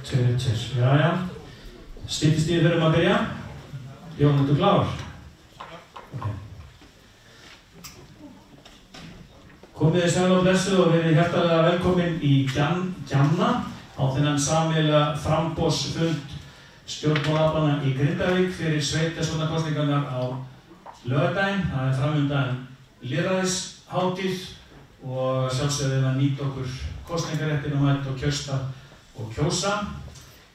Jæja. Styttist í fyrir að byrja. Jón, ertu klár? Okay. Komið þið sæl og blessuð og verið hjartalega velkomin í Gjamna á þennan sameiginlega framboðsfund stjórnmálaaflanna í Grindavík fyrir sveitarstjórnarkosningarnar á laugardaginn. Það framundan lýðræðishátíð og sjálfsögðu að nýta okkur kosningaréttin og mæta og kjósta og kjósa.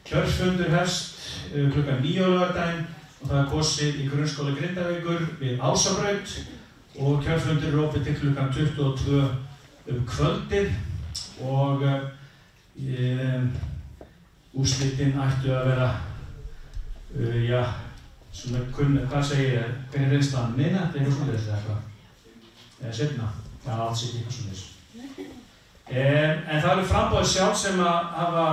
Kjörfundur hefst klukkan 9 á laugardaginn og það er kosið í grunnskóla Grindavíkur við Ásabraut og kjörfundur er opið til klukkan 22 kvöldið og úrslitin ættu að vera já, svona hvað segir ég, hvernig reynslan miðnætti eitthvað svona þess eða eitthvað eða seinna, já alls eitthvað svona þess en það eru framboðið sjálf sem að hafa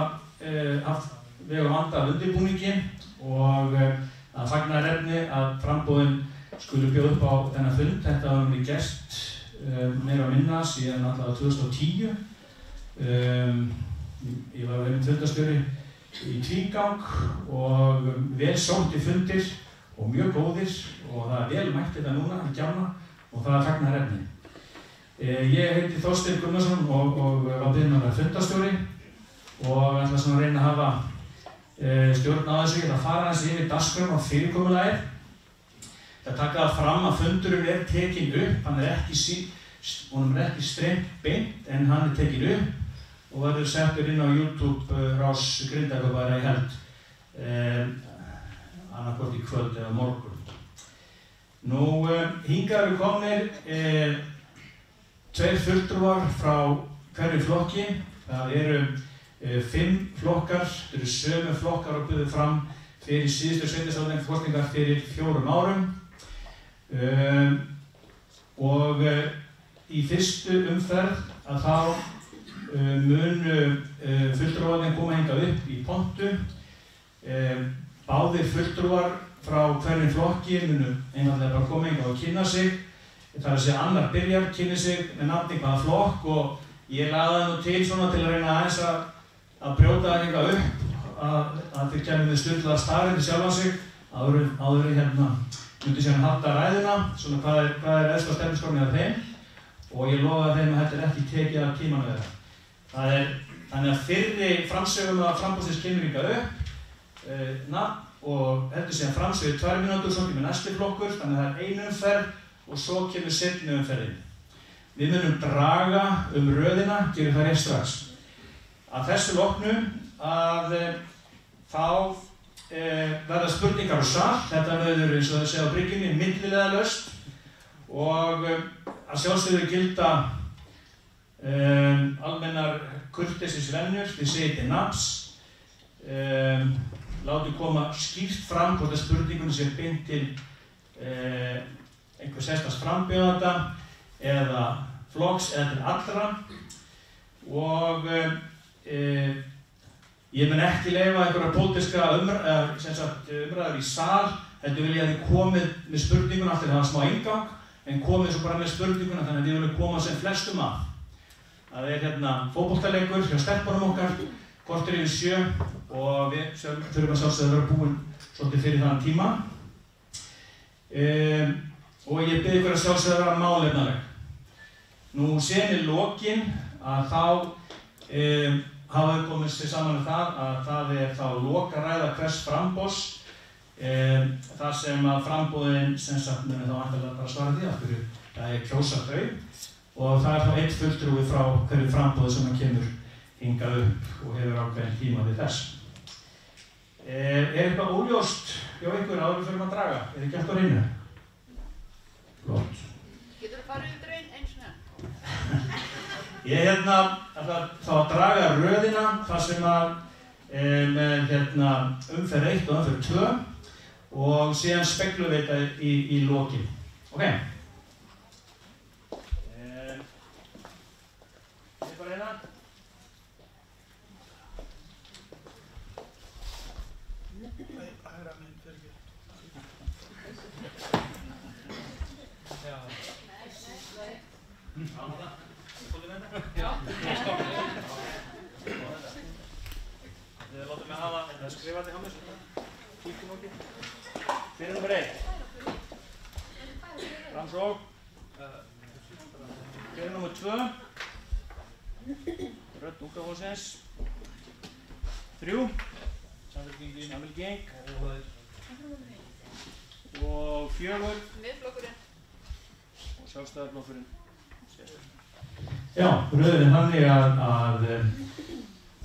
haft veg og vanda af undirbúningi og að fagnaðarefni að framboðin skulu bjóða upp á þennan fund. Þetta var mér gert meira að minna síðan alltaf 2010. Ég var fundarstjóri í tvígang og vel sóttir fundir og mjög góðir og það er vel mætt þetta núna í Gjamna og það er fagnaðarefni. Ég heiti Þorsteinn Gunnarsson og var beðinn að vera fundarstjóri og ætla svona að reyna að hafa stjórn á þessu. Ég ætla að fara þessi yfir dagskrám og fyrirkomulagið. Það taka það fram að fundurinn er tekinn upp, hann er ekki streymt beint en hann er tekinn upp og verður settur inn á YouTube rás Grindavíkur bara í held annaðhvort í kvöld eða morgun. Nú hingað eru komnir 2 fulltrúar frá hverju flokki. Það eru 5 flokkar, þetta eru sömu flokkar og buðu fram fyrir síðustu sveitarstjórnarkosningar fyrir 4 árum. Og í fyrstu umferð að þá munu fulltrúarnir koma hingað upp í pontu. Báðir fulltrúar frá hverjum flokki munu einfaldlega bara koma hingað og kynna sig. Það er að segja annar byrjar, kynni sig með nafni hvaða flokk og ég lagði það nú til svona til að reyna aðeins að brjóta það hingað upp að þeir kemur með stutlaða staðreyndir sjálf á sig áður myndi síðan halda ræðuna, svona hvað er efst á stefnuskránni af þeim og ég lofaði þeim að þetta er ekki tekið af tímanum þeirra. Þannig að fyrri framsögum að framboðsins kemur hingað upp nafn og heldur síðan framsögum 2 mínútur, svo kemur næsti flokkur, þannig að það er 1 umferð og svo kemur seinni umferðin. Við munum draga röðina, gerum það rétt strax. Að þessu loknu að þá verða spurningar og svar. Þetta verður eins og það segja á bryggjunni millileiðalaust og að sjálfsögðu gilda almennar kurteisisvenjur. Þið segið til nafns, látið koma skýrt fram hvort að spurningunni sé beint til einhver sérstaks frambjóðanda eða flokks eða til allra og ég mun ekki leyfa einhverja pólitíska umræður í sal. Heldur vil ég að þið komið með spurninguna aftur það var smá inngang en komið svo bara með spurninguna þannig að þið viljum koma sem flestum að. Það er fótboltaleikur hjá stelpunum okkar, korter yfir 7 og við þurfum að sjálfsögðu að vera búin svolítið fyrir þann tíma. Og ég bið ykkur að sjálfsögðu að vera málefnaleg. Nú síðan í lokin að þá hafa við komið sér saman það að það er þá lokaræða hvers framboðs þar sem að framboðin sem sagt muni þá væntanlega bara svara því af hverju það er kjósa þau og það er þá 1 fulltrúi frá hverju framboði sem að kemur hingað upp og hefur ákveðinn tíma við þess. Er eitthvað óljóst hjá ykkur áður við förum að draga? Er ekki allt á hreinu? Flott. Getur þú farið yfir eins og Ég ætla þá að draga röðina þar sem að með umferð 1 og umferð 2 og síðan speglum við þetta í lokin. Ok? Bara hérna. Hægra megin, fyrir ekki. Þið látum mig hafa, eða skrifa þetta hjá mér. Kíkjum okkur. Fyrir nummer 1. Framsókn. Fyrir nummer 2. Rödd Unga Fólksins. 3. Samfylking. Og 4. Miðflokkurinn. Og Sjálfstæðisflokkurinn. Já, röðin þannig að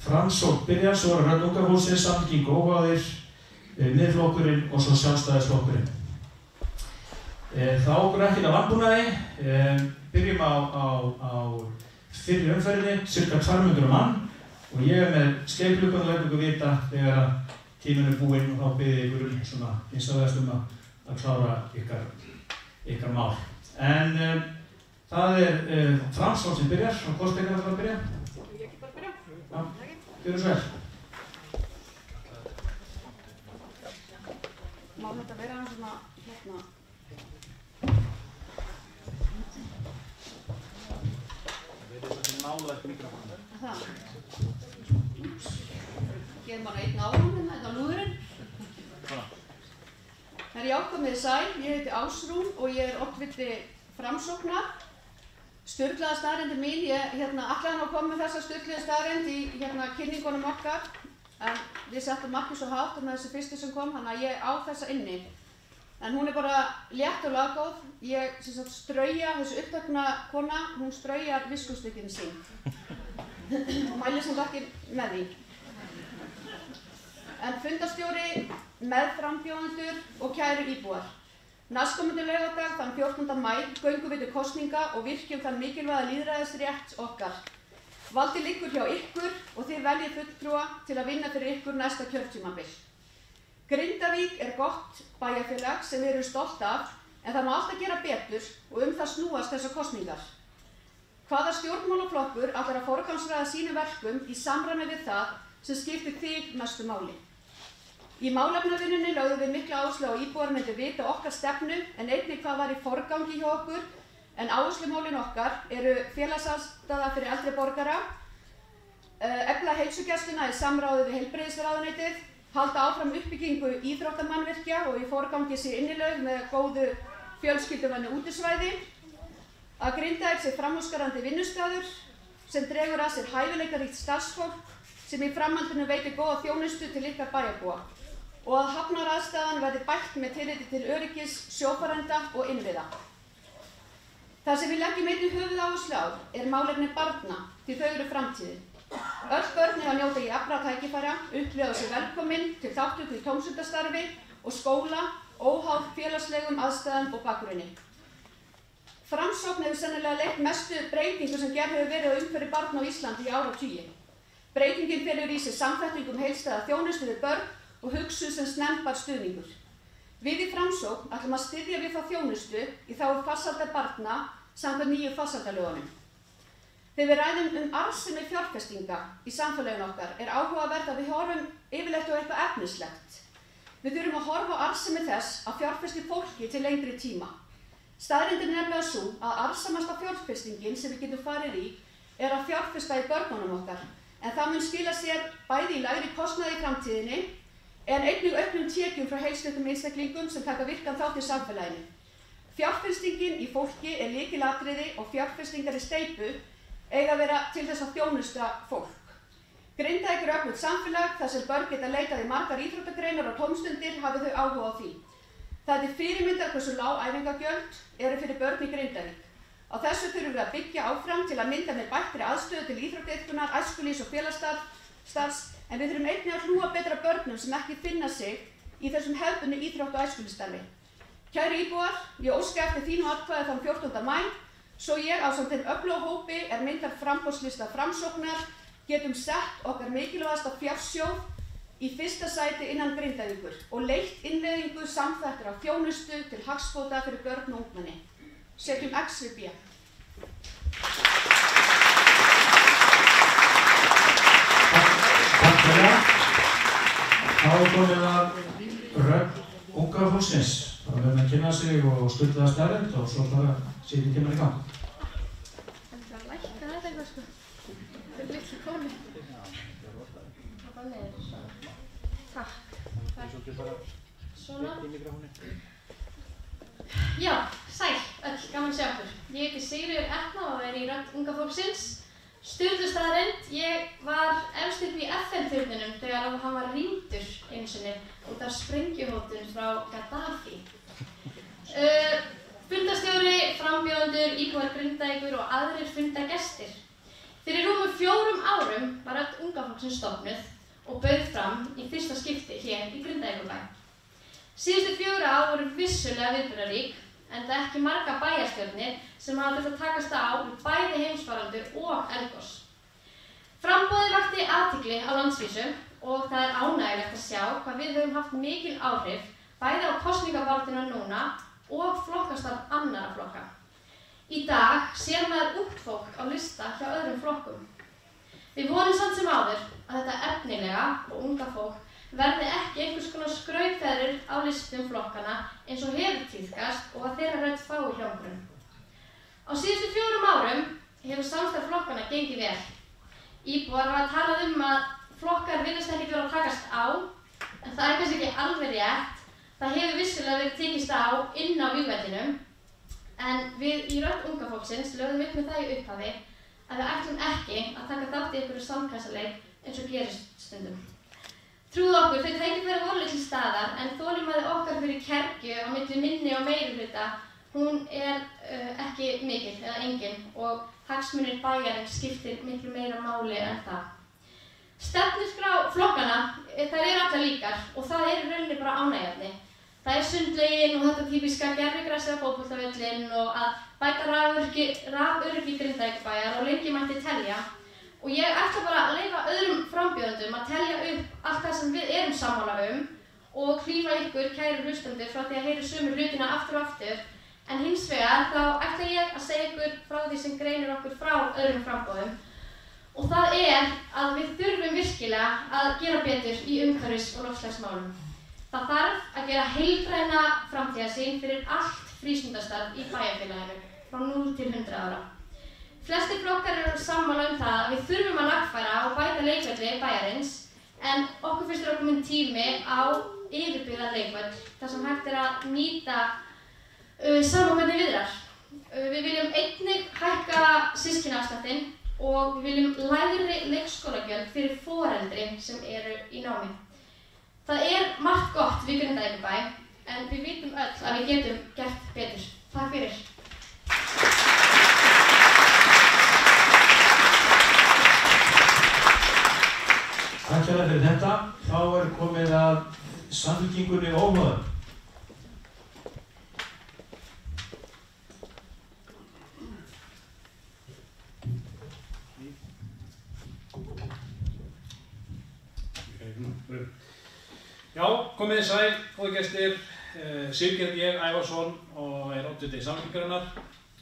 Framsókn byrjar, svo var Rödd Unga Fólksins, Samfylking Óháðir, Miðflokkurinn og svo Sjálfstæðisflokkurinn. Það okkur ekkert að landbúnaði. Byrjum á fyrri umferðinni, cirka 200 mann og ég með skeiflugan og læt ykkur vita þegar tíminn er búinn og þá bið ég ykkur svona einstæðast að klára ykkar mál. En það Framsókn sem byrjar og hvort spekar það að byrja? Ég ekki bara byrja? Já, gjörðu svo vel. Má þetta vera hann svona hérna? Nálægt mikrofónu. Það? Gefum bara einn árum hérna á lúðurinn. Svona. Já, komið sæl, ég heiti Ásrún og ég oddviti Framsóknar. Sturlaða staðreyndi mín, ég ætlaði að koma með þessa sturluðu staðreynd í kynningunum okkar. En við settum ekki svo hátt með þessi fyrstu sem kom, þannig að ég á þessa inni. En hún er bara létt og laggóð. Ég strauja, þessi upptekna kona, hún straujar viskustykkin sín. Og mælir samt ekki með því. En fundarstjóri, meðframbjóðendur og kæru íbúar. Næstkomandi laugardag, þann 14. maí, göngum við til kosninga og virkjum þann mikilvæga lýðræðisrétt okkar. Valdið liggur hjá ykkur og þið veljið fulltrúa til að vinna fyrir ykkur næsta kjörtímabil. Grindavík er gott bæjarfélag sem við erum stolt af, en það má alltaf gera betur og það snúast þessar kosningar. Hvaða stjórnmálaflokkur ætlar að forgangsraða sínum verkum í samræmi við það sem skiptir þig mestu máli? Í málefnavinnunni lögðum við mikla áherslu á íbúar myndu vita okkar stefnu en einnig hvað var í forgangi hjá okkur, en áherslumálin okkar eru félagsaðstaða fyrir eldri borgara, efla heilsugæsluna í samráði við heilbrigðisráðuneytið, halda áfram uppbyggingu íþróttamannvirkja og í forgangi sé innilaug með góðu fjölskylduvænu útisvæði, að Grindavík sé framúrskarandi vinnustaður sem dregur að sér hæfileikaríkt starfsfólk sem í framhaldinu veitir góða þjónustu til ykkar bæjarbúa og að hafnaraðstæðan verði bætt með tilliti til öryggis, sjófarenda og innviða. Það sem við leggjum einnig höfuðáherslu á er málefni barna því þau eru framtíðin. Öll börn eiga að njóta jafnra tækifæra, upplifa sig velkomin til þátttöku í tómstundastarfi og skóla, óháð félagslegum aðstæðum og bakgrunni. Framsókn hefur sennilega leitt mestu breytingu sem gerð hefur verið á umhverfi barna á Íslandi í áratugi. Breytingin felur í sér samþættingu heildstæða þjónustu við börn og hugsuð sem snemmbar stuðningur. Við í Framsókn ætlum að styðja við þá þjónustu í þágu farsældar barna samkvæmt nýju farsældarlögunum. Þegar við ræðum arðsemi fjárfestinga í samfélaginu okkar er áhugavert að við horfum yfirleitt á eitthvað efnislegt. Við þurfum að horfa á arðsemi þess að fjárfesti fólki til lengri tíma. Staðreyndin er nefnilega sú að arðsamasta fjárfestingin sem við getum farið í er að fjárfesta í börnunum okkar, en það mun skila sér bæði í lægri kostnaði í framtíðinni en einnig auknum tekjum frá heilsteyptum einstaklingum sem taka virkan þátt í samfélaginu. Fjárfestingin í fólki er lykilatriði og fjárfestingar í steypu eiga að vera til þess að þjónusta fólk. Grindavík er öflugt samfélag þar sem börn geta leitað í margar íþróttagreinar og tómstundir hafi þau áhuga á því. Það er til fyrirmyndar hversu lág æfingagjöld eru fyrir börn í Grindavík. Á þessu þurfum við að byggja áfram til að mynda með bættri aðstöðu til íþróttaiðkunar, æskulýðs og félagsstarfs, en við þurfum einnig að hlúa betra börnum sem ekki finna sig í þessum hefðbundnu íþrótt- og æskulýðsstarfi. Kæru íbúar, ég óska eftir þínu atkvæði þann 14. maí, svo ég ásamt þeim öfluga hópi er myndar framboðslista Framsóknar getum sett okkar mikilvægasta fjársjóð í fyrsta sæti innan Grindavíkur og leitt innleiðingu samþættra þjónustu til hagsbóta fyrir börn og ungmenni. Setjum X við B. Takk fyrir það. Þá er komið að Rödd Unga Fólksins. Það verður að kynna sig og stilla það staðreynd og svo bara setjum tímann í gang. Það er að lækka þetta eitthvað sko. Þetta er litlu koni. bara niður, svona. Takk. Svona. Já, sæl öll, gaman að sjá okkur. Ég heiti Sigríður Etna og er í Rödd unga fólksins. Sturlu staðreynd, ég var efst upp í FN-turninum þegar hann var rýmdur einu sinni út af sprengjuhótun frá Gaddafi. Fundarstjóri, frambjóðendur, íbúar Grindavíkur og aðrir fundagestir. Fyrir rúmum 4 árum var Rödd unga fólksins stofnuð og bauð fram í fyrsta skipti hér í Grindavíkurbæ. Síðustu 4 ár voru vissulega viðburðarík, enda ekki margar bæjarstjórnir sem hafa þurft að takast á við bæði heimsfaraldur og eldgos. Framboðið vakti athygli á landsvísu og það er ánægjulegt að sjá hvað við höfum haft mikil áhrif bæði á kosningabarátuna núna og flokkastarf annarra flokka. Í dag sér maður ungt fólk á lista hjá öðrum flokkum. Við vonum samt sem áður að þetta efnilega og unga fólk verði ekki einhvers konar skrautfeðrir á listum flokkana eins og hefur tíðkast og að þeirra rödd fái hljómgrunn. Á síðustu 4 árum hefur samstarf flokkana gengið vel. Íbúar hafa talað að flokkar virðast ekki vera að takast á, en það er kannski ekki alveg rétt. Það hefur vissulega verið tekist á inn á vígvellinum, en við í Rödd unga fólksins lögðum upp með það í upphafi að við ætlum ekki að taka þátt í einhverju samkvæmsaleik eins og gerist stundum. Trúðu okkur, þau tækifæri voru til staðar, en þolinmæði okkar fyrir kergju á milli minni og meirihluta, hún er ekki mikil eða engin og hagsmunir bæjarins skiptir miklu meira máli en það. Stefnuskrá flokkana, þær eru allar líkar og það er í rauninni bara ánægjandi. Það er sundlaugin og þetta típiska gervigrasið á fótboltavöllinn og að bæta raföryggi Grindavíkurbæjar og lengi mætti telja. Og ég ætla bara að leyfa öðrum frambjóðendum að telja upp allt það sem við erum sammála og hlífa ykkur, kæru hlustendur, frá því að heyra sömu hlutina aftur og aftur. En hins vegar þá ætla ég að segja ykkur frá því sem greinir okkur frá öðrum frambjóðum. Og það er að við þurfum virkilega að gera betur í umhverfis- og loftslagsmálum. Það þarf að gera heildræna framtíðarsýn fyrir allt frístundastarf í bæjarfélaginu frá 0 til 100 ára. Flestir flokkar eru sammála það að við þurfum að lagfæra og bæta leikvelli bæjarins, en okkur finnst vera kominn tími á yfirbyggðan leikvöll þar sem hægt er að nýta sama hvernig viðrar. Við viljum einnig hækka systkinaafsláttinn og við viljum lægri leikskólagjöld fyrir foreldri sem eru í námi. Það er margt gott við Grindavíkurbæ, en við vitum öll að við getum gert betur. Takk fyrir. Takk hérlega fyrir þetta. Þá er komið að Samfylkingunni óháðum. Já, komið sæl, góði gestir. Sigurgeir ég, Ævarsson og er oddviti Samfylkingarinnar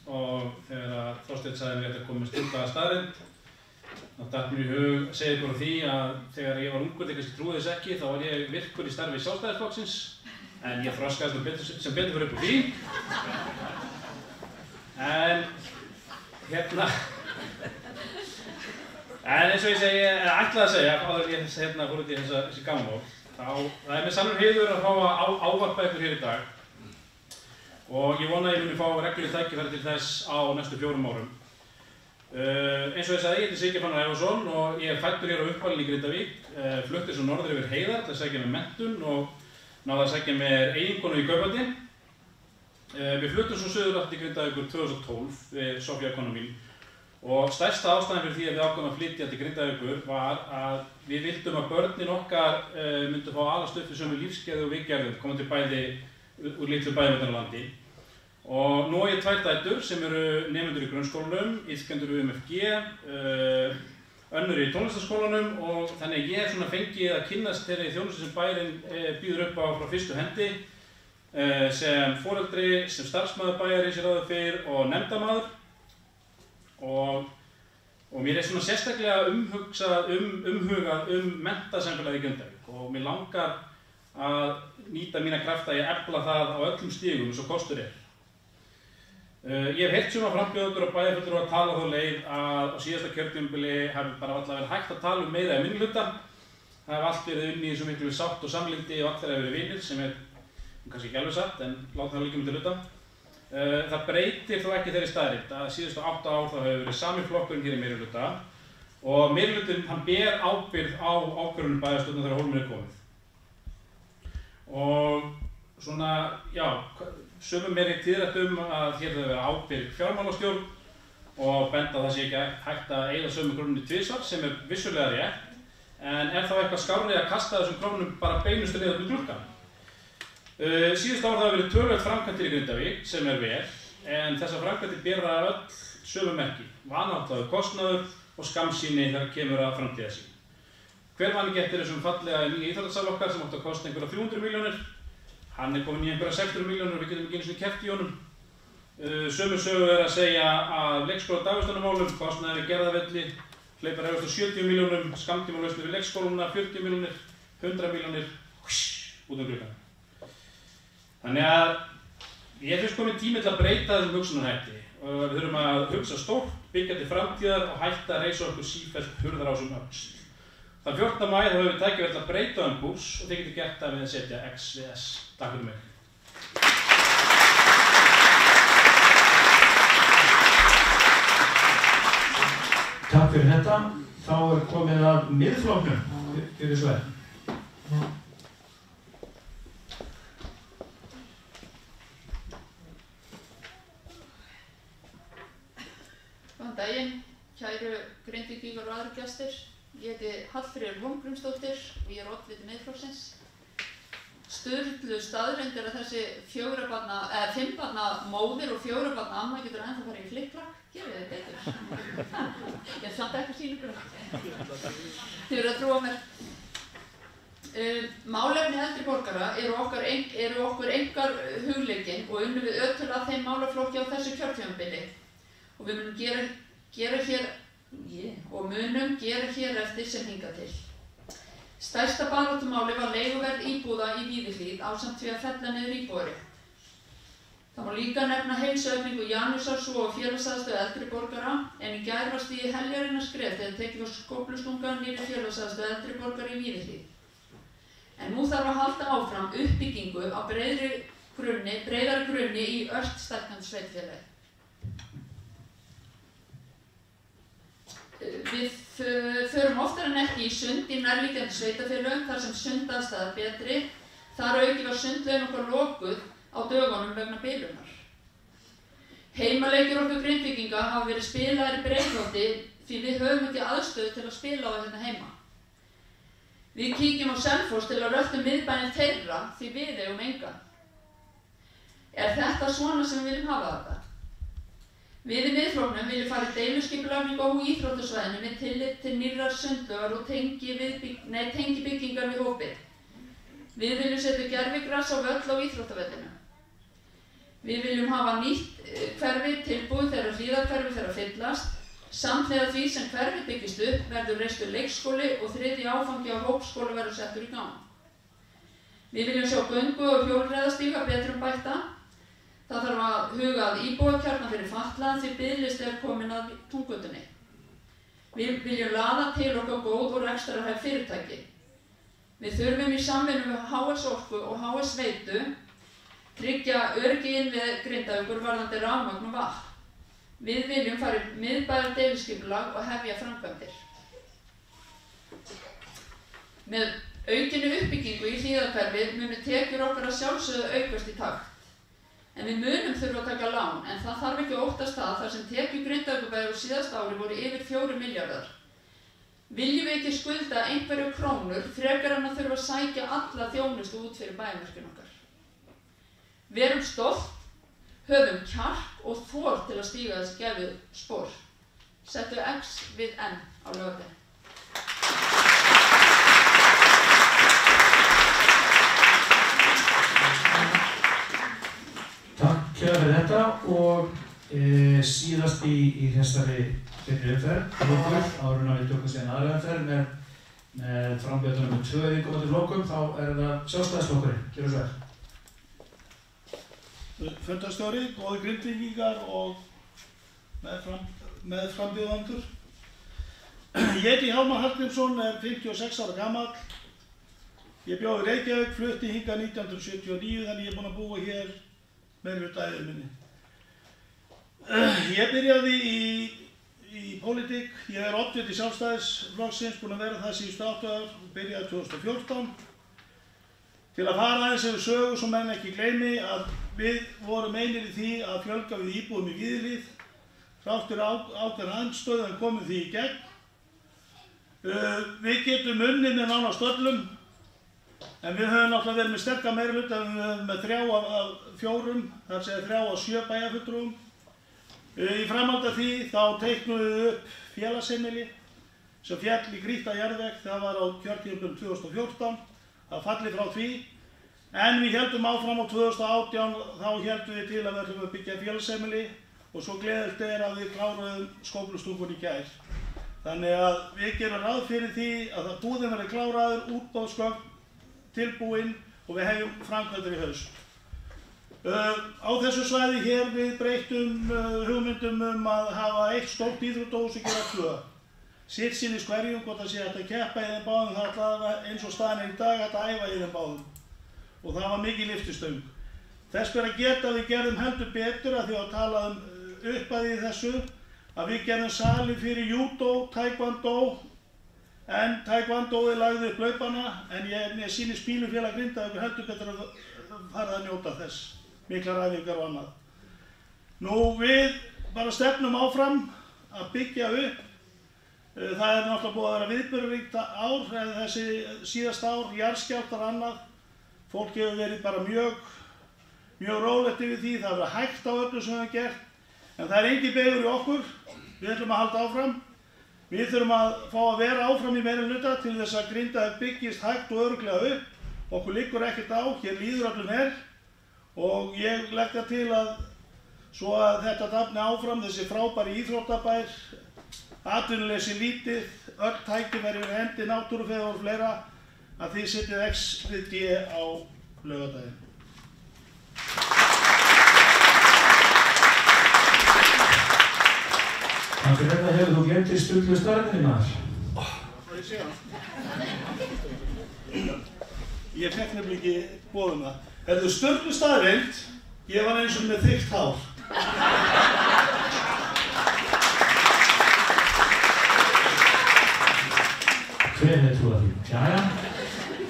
og þegar Þorsteinn sagði mér að koma með stjórnlega staðreynd þá datt mér í hug að segja ykkur á því að þegar ég var ungur, þegar kannski trúið þess ekki, þá var ég virkur í starfi Sjálfstæðisflokksins en ég þroskaðist sem betur fyrir upp úr því. En eins og ég ætlaði að segja áður en ég fór út í þessi gamanmál. Það er með sannur heiður að fá að ávarpa ykkur hér í dag og ég vona að ég muni fá regluleg tækifæri til þess á næstu 4 árum. Eins og ég sagði, ég heiti Sigurgeir Fannar Ævarsson og ég er fæddur hér á uppalinn í Grindavík, flutti svo norður yfir heiðar til að sækja mér menntun og náði að sækja mér eiginkonu í Kauphalli. Við fluttum svo suður aftur til Grindavíkur 2012 við Sofía konu mín. Og stærsta ástæðan fyrir því að við ákváðum að flytja til Grindavíkur var að við vildum að börnin okkar myndu fá alast upp við sömu lífsgæði og við gerðum, komandi bæði úr litlu bæjarlandi. Og nú er ég 2 dætur sem eru nemendur í grunnskólanum, iðkendur við UMFG, önnur í tónlistarskólanum og þannig að ég svona fengið að kynnast þeirri þjónustu sem bæjarinn býður upp á frá fyrstu hendi sem foreldri, sem starfsmaður bæjarins er ráðið fyrir og nefndamaður. Og mér er svona sérstaklega umhugað menntasamfélagið í Grindavík og mér langar að nýta mína krafta í að efla það á öllum stigum eins og kostur er. Ég hef heyrt suma frambjóðendur og bæjarfulltrúar að tala þá leið að á síðasta kjörtímabili hafi bara varla verið hægt að tala meira en minnihluta. það hefur allt verið unnið í svo miklu sátt og samlyndi og allir hefur verið vinir, sem kannski ekki alveg satt, en látum það líka til hluta. Það breytir þó ekki þeirri staðreynd að síðustu 8 ár þá hefur verið sami flokkurinn hér í meirihluta og meirihlutinn hann ber ábyrgð á ákvörðunum bæjarstjórnar þegar Hólminn komið. Og svona, já, sumum tíðrætt að hér hefur verið ábyrg fjármálastjórn og benda að það sé ekki hægt að eyða sömu krónunni tvisvar, sem vissulega rétt, en þá eitthvað skárri að kasta þessum krónum bara beinustu leið út um gluggann. Síðustu ár það hefur verið töluvert framkvæmdir í Grindavík, sem vel, en þessar framkvæmdir bera öll sömu merki, vanáttlaður kostnaður og skammsýni þegar kemur að framtíðarsýn. Hver vann getur þessum fallega nýja íþróttasal okkar sem átti að kosta einhverja 300 milljónir, hann komin í einhverja 600 milljónir og við getum ekki einu sinni keppt í honum. Sömu sögu að segja að leikskóla dagvistunarmálum, kostnaði við gerðavelli, hleypar hefast á 70 milljónum, skammtímalausnir við leikskóluna 40 milljónir, 100 milljónir, út um gluggann. Þannig að ég finnst komin tími til að breyta þessum hugsunarhætti. Við þurfum að hugsa stórt, byggja til framtíðar og hætta að reisa okkur sífellt hurðarásum öxl. Þann 14. maí þá höfum við tækifæri til að breyta kúrs og þið getur gert það við að setja X við S. Takk fyrir mig. Takk fyrir þetta. Þá komið að Miðflokknum. Gjörðu svo vel. Góðan daginn, kæru Grindvíkingar og aðrir gestir. Ég heiti Hallfríður Hólmgrímsdóttir og ég oddviti Miðflokksins. Sturlu staðreynd að þessi 5 barna móðir og 4 barna amma getur ennþá farið í flikkflakk. Gerið þið betur. Ég hef samt ekki sýningur. Þið verður að trúa mér. Málefni eldri borgara eru okkur einkar hugleikin og unnum við ötul að þeim málaflokki á þessu kjörtímabili. Og við munum gera hér eftir sem hingað til. Stærsta baráttumáli var leiguverð íbúða í Víðihlíð ásamt því að fella niður íbúðarétt. Það má líka nefna heilsueflingu Janusar svo og félagsaðstöðu eldri borgara, en í gær var stigið heljarinnar skref þegar tekið var skóflustunga nýrri félagsaðstöðu eldri borgara í Víðihlíð. En nú þarf að halda áfram uppbyggingu á breiðari grunni í ört stækkandi sveitarfélagi. Við förum oftar en ekki í sund í nærliggjandi sveitarfélögum þar sem sundaðstaða betri. Þar auki var sundlaugin okkar lokuð á dögunum vegna bilunar. Heimaleikir okkar Grindvíkinga hafa verið spilaðir í Breiðholti því við höfum ekki aðstöðu til að spila á þetta heima. Við kíkjum á Selfoss til að röltum miðbæninn þeirra því við eigum engan. Er þetta svona sem við viljum hafa þetta? Við í Miðflokknum viljum fara í deiluskipulagningu á íþróttasvæðinu með tillit til nýrrar sundlaugar og tengibyggingar við hópið. Við viljum setja gervigras á völl á íþróttavellinu. Við viljum hafa nýtt hverfi tilbúið þegar hlíðarhverfi fer að fyllast. Samhliða því sem hverfi byggist upp verður reistur leikskóli og 3. áfangi á hópskóla verður settur í gang. Við viljum sjá göngu- og hjólreiðastíga betrumbætta. Það þarf að huga að íbúakjarna fyrir fatlaða því biðlisti komin að Túngötunni. Við viljum laða til okkar góð og rekstrarhæf fyrirtæki. Við þurfum í samvinnu við HS Orku og HS Veitu tryggja öryggi innviði Grindavíkur varðandi rafmagn og vatn. Við viljum fara í miðbæjar deiliskipulag og hefja framkvæmdir. Með aukinni uppbyggingu í hlíðarhverfi munu tekjur okkar að sjálfsögðu aukast í takt. En við munum þurfa að taka lán, en það þarf ekki að óttast það þar sem tekjur Grindavíkurbæjar á síðasta ári voru yfir 4 milljarðar. Viljum við ekki skulda einhverju krónur frekar en að þurfa að sækja alla þjónustu út fyrir bæjarmörkin okkar. Verum stolt, höfum kjark og þor til að stíga þessi gefið spor. Settu X við N á laugardaginn. Takk fyrir þetta og síðast í þessari fyrri umferð áður en við tökum síðan aðra umferð með frambjóðanum með 2 viðkomandi flokkum, þá það Sjálfstæðisflokkurinn. Gjörðu svo vel. Fundarstjóri, góðir Grindvíkingar og með frambjóðendur. Ég heiti Hjálmar Hallgrímsson, er 56 ára gamall. Ég bjó í Reykjavík, flutti hingað 1979, þannig ég er búinn að búa hér meirihluta ævi minni. Ég byrjaði í pólitík. Ég er oddviti Sjálfstæðisflokksins, búinn að vera það síðustu 8 ár, byrjaði 2014. Til að fara aðeins yfir sögu svo menn ekki gleymi að við vorum einir í því að fjölga við íbúðum í Víðihlíð. Þrátt fyrir ákveðna andstöðu en komum því í gegn. Við getum unnið með nánast öllum, en við höfum náttúrulega verið með sterka meirihluta, við höfum með 3 af 4, það er að segja 3 af 7 bæjarfulltrúum. Í framhaldi af því þá teiknum við upp félagsheimili sem féll í grýtta jarðveg, það var á kjörtímabilinu 2014, það falli frá því. En við héldum áfram á 2018, þá héldum við til að við ætlum að byggja félagsheimili og svo gleðilegt er að við kláruðum skóflustúkun í gær. Þannig að við gerum ráð fyrir því að það búðin verði kláraður, útboðsgögn tilbúin og við hefjum framkvæmdir í haust. Á þessu svæði hér við breyttum hugmyndum að hafa eitt stórt íþróttahús og gera 2. Sitt sínis hverjum, hvort það sé hægt að keppa í þeim báðum, það er eins og staðan er í dag hægt að æfa í þeim báðum. Og það var mikið lyftistöng. Þess ber að geta að við gerðum heldur betur að því að tala uppæði í þessu, að við gerðum sali fyrir judo, taekwondo, en taekwondoði lagði upp laupana, en mér sýnist Pílufélag Grindavíkur heldur betur að fara að njóta þess, miklar æfingar og annað. Nú við bara stefnum áfram að byggja upp. Það er náttúrulega búið að vera viðburðaríkt ár, eða þessi síðasta ár, jarðskjálftar annað. Fólk hefur verið bara mjög rólegt yfir því, það hefur verið hægt á öllu sem við hefum gert. En það er engin beigur í okkur, við ætlum að halda áfram. Við þurfum að fá að vera áfram í meirihluta til þess að Grindavík byggist hægt og örugglega upp. Okkur liggur ekkert á, hér líður öllum vel. Og ég legg það til að svo að þetta dafni áfram, þessi frábæri íþróttabær, atvinnuleysi lítið, öll tækifæri fyrir hendi, náttúrufegurð og fleira, að þið setjið X við D á laugardaginn. Takk fyrir þetta, hefur þú glemt í Sturlu staðreyndinni maður? Ég sé hann. Ég fekk nefnilega ekki boðum það. Er þú Sturlu staðreynd? Ég var eins og með þykkt hár. Hver hefði trúað því? Jæja.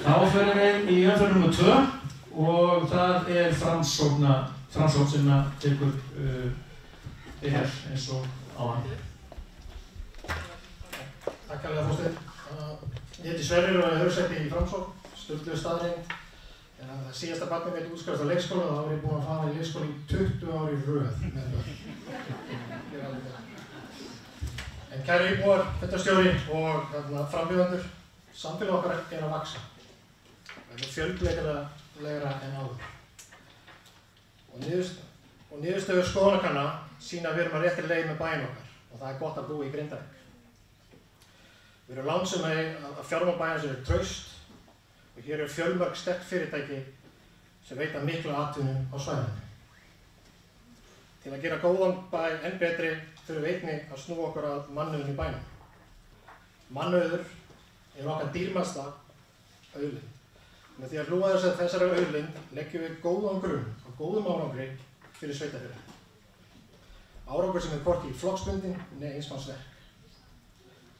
Þá förum við í umferð nr. 2 og það er Framsókn sem tekur hér eins og áðan. Takk hérlega Þorsteinn. Ég heiti Sverrir og er höfuðsæti í Framsókn, Sturlu staðreynd. Síðasta barnið mitt útskrifast á leikskóla og þá var ég búinn að fara í leikskóla í 20 ár í röð með það. En kæru íbúar, fundarstjóri og frambjóðendur, samfélag okkar er að vaxa. Það er fjölbreytilegra en áður. Og niðurstöður skoðanakanna sýna að við erum á réttri leið með bæinn okkar og það er gott að búa í Grindavík. Við erum lánsömur að fjármál bæjarins eru traust og hér eru fjölmörg sterk fyrirtæki sem veita mikla atvinnu á svæðinu. Til að gera góðan bæ enn betri þurfum við einnig að snúa okkur að mannauðum í bænum. Mannauður er okkar dýrmætasta auðlind. Með því að hlúa þessari auðlind leggjum við góðan grunn og góðum árangri fyrir sveitarfélagið. Árangur sem er hvorki flokksbundinn né einsmannsverk.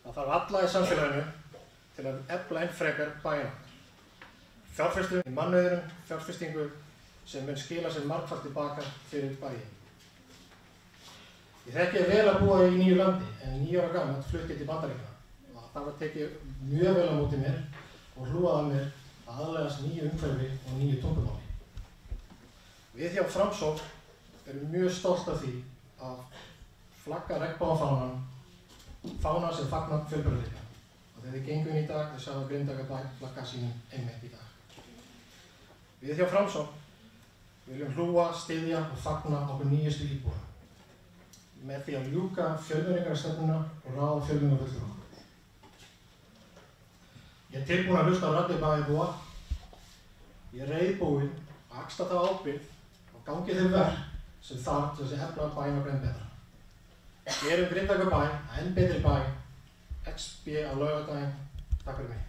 Það þarf alla í samfélaginu til að efla enn frekar bæinn okkar. Fjárfestum í mannauðinum, fjárfestingu sem mun skila sér margfalt tilbaka fyrir bæinn. Ég þekki vel að búa í nýju landi, en 9 ára gamall flutti til Bandaríkjanna. Það var tekið mjög vel á móti mér og hlúað að mér að aðlagast nýju umhverfi og nýju tungumáli. Við hjá Framsókn erum mjög stolt af því að flagga regnbogafanan, fána sem fagnar fjölbreytileika. Og þegar við gengum í dag, þau sjáum Grindavíkurbæ flagga sínum einmitt í dag. Við hjá Framsókn viljum hlúa, styðja og fagna okkur nýjustu íbúa með því að ljúka fjölmenningarstefnuna og ráða fjölmenningarfulltrúa. Ég er tilbúinn að hlusta á raddir bæjarbúa. Ég er reiðubúinn að axla þá ábyrgð og gangi þau verk sem þarf til þess að efla bæinn okkar enn betra. Gerum Grindavíkurbæ að enn betri bæ XB á laugardaginn. Takk fyrir mig.